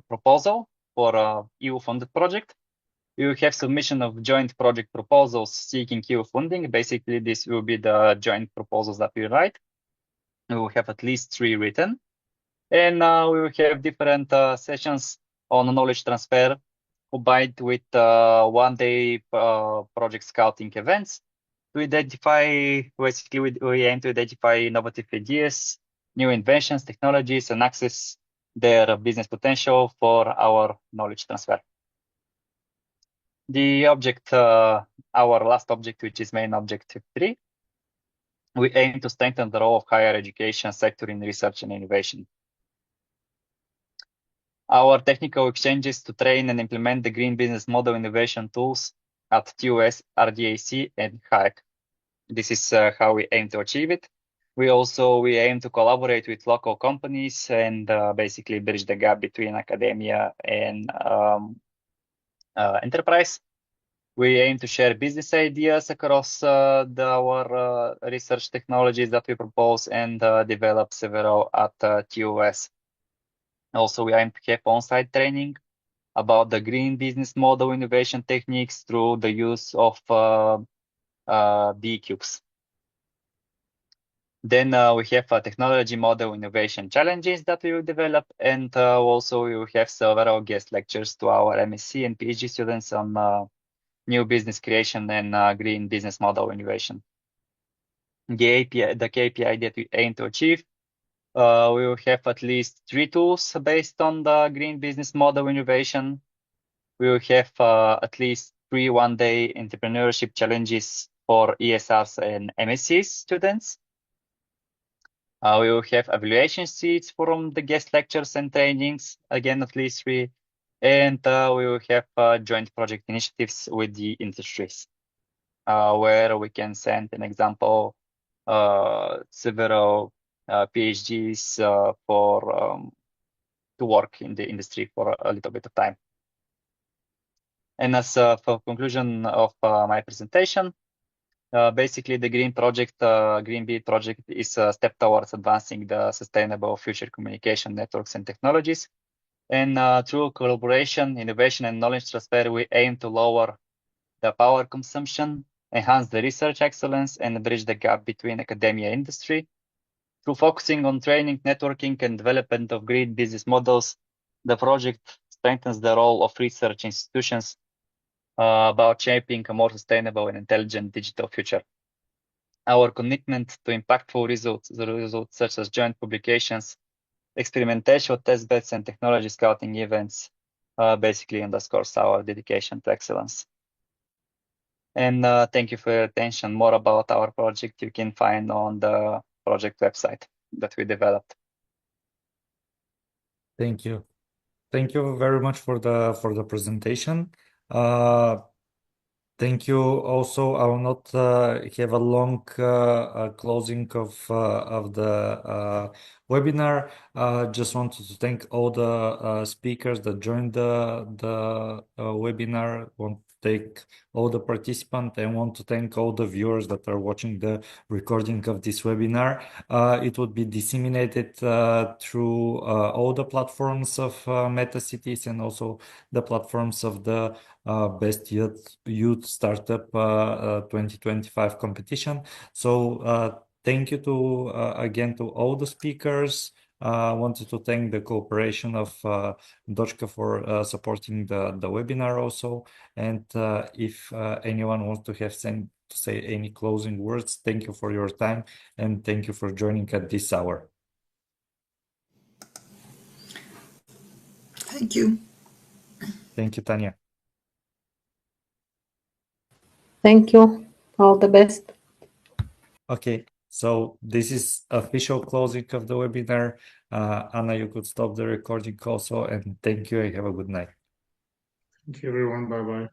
S5: proposal for a EU-funded project. We will have submission of joint project proposals seeking EU funding. Basically, this will be the joint proposals that we write. We will have at least 3 written. And we will have different sessions on knowledge transfer combined with one-day project scouting events to identify, basically, we aim to identify innovative ideas, new inventions, technologies, and access their business potential for our knowledge transfer. The object, our last object, which is main objective 3, we aim to strengthen the role of higher education sector in research and innovation. Our technical exchanges to train and implement the green business model innovation tools at TUS, RDAC, and HAEC. This is how we aim to achieve it. We aim to collaborate with local companies and basically bridge the gap between academia and enterprise. We aim to share business ideas across our research technologies that we propose and develop several at TUS. Also, we aim to have on-site training about the green business model innovation techniques through the use of B-cubes. Then we have technology model innovation challenges that we will develop, and also we will have several guest lectures to our MSc and PhD students on new business creation and green business model innovation. The KPI that we aim to achieve, we will have at least 3 tools based on the green business model innovation. We will have at least 3 one-day entrepreneurship challenges for ESRs and MSc students. We will have evaluation sheets from the guest lectures and trainings, again at least 3. And we will have joint project initiatives with the industries, where we can send an example several PhDs to work in the industry for a little bit of time. And as for conclusion of my presentation, basically the Green Beat project is a step towards advancing the sustainable future communication networks and technologies. And through collaboration, innovation, and knowledge transfer, we aim to lower the power consumption, enhance the research excellence, and bridge the gap between academia and industry. Through focusing on training, networking, and development of green business models, the project strengthens the role of research institutions about shaping a more sustainable and intelligent digital future. our commitment to impactful results, the results such as joint publications, experimentation test beds, and technology scouting events, basically underscores our dedication to excellence. And thank you for your attention. More about our project you can find on the project website that we developed.
S1: Thank you. Thank you very much for the presentation. Thank you. Also, I will not have a long closing of the webinar. Just wanted to thank all the speakers that joined the webinar. Want to thank all the participants and want to thank all the viewers that are watching the recording of this webinar. It would be disseminated through all the platforms of MetaCities and also the platforms of the Best Youth Startup 2025 competition. So thank you to again to all the speakers. I wanted to thank the cooperation of Dochka for supporting the webinar also. And if anyone wants to say any closing words, thank you for your time and thank you for joining at this hour.
S3: Thank you.
S1: Thank you, Tanya.
S4: Thank you. All the best.
S1: Okay, so this is official closing of the webinar. Anna, you could stop the recording also, and thank you and have a good night.
S6: Thank you, everyone. Bye-bye.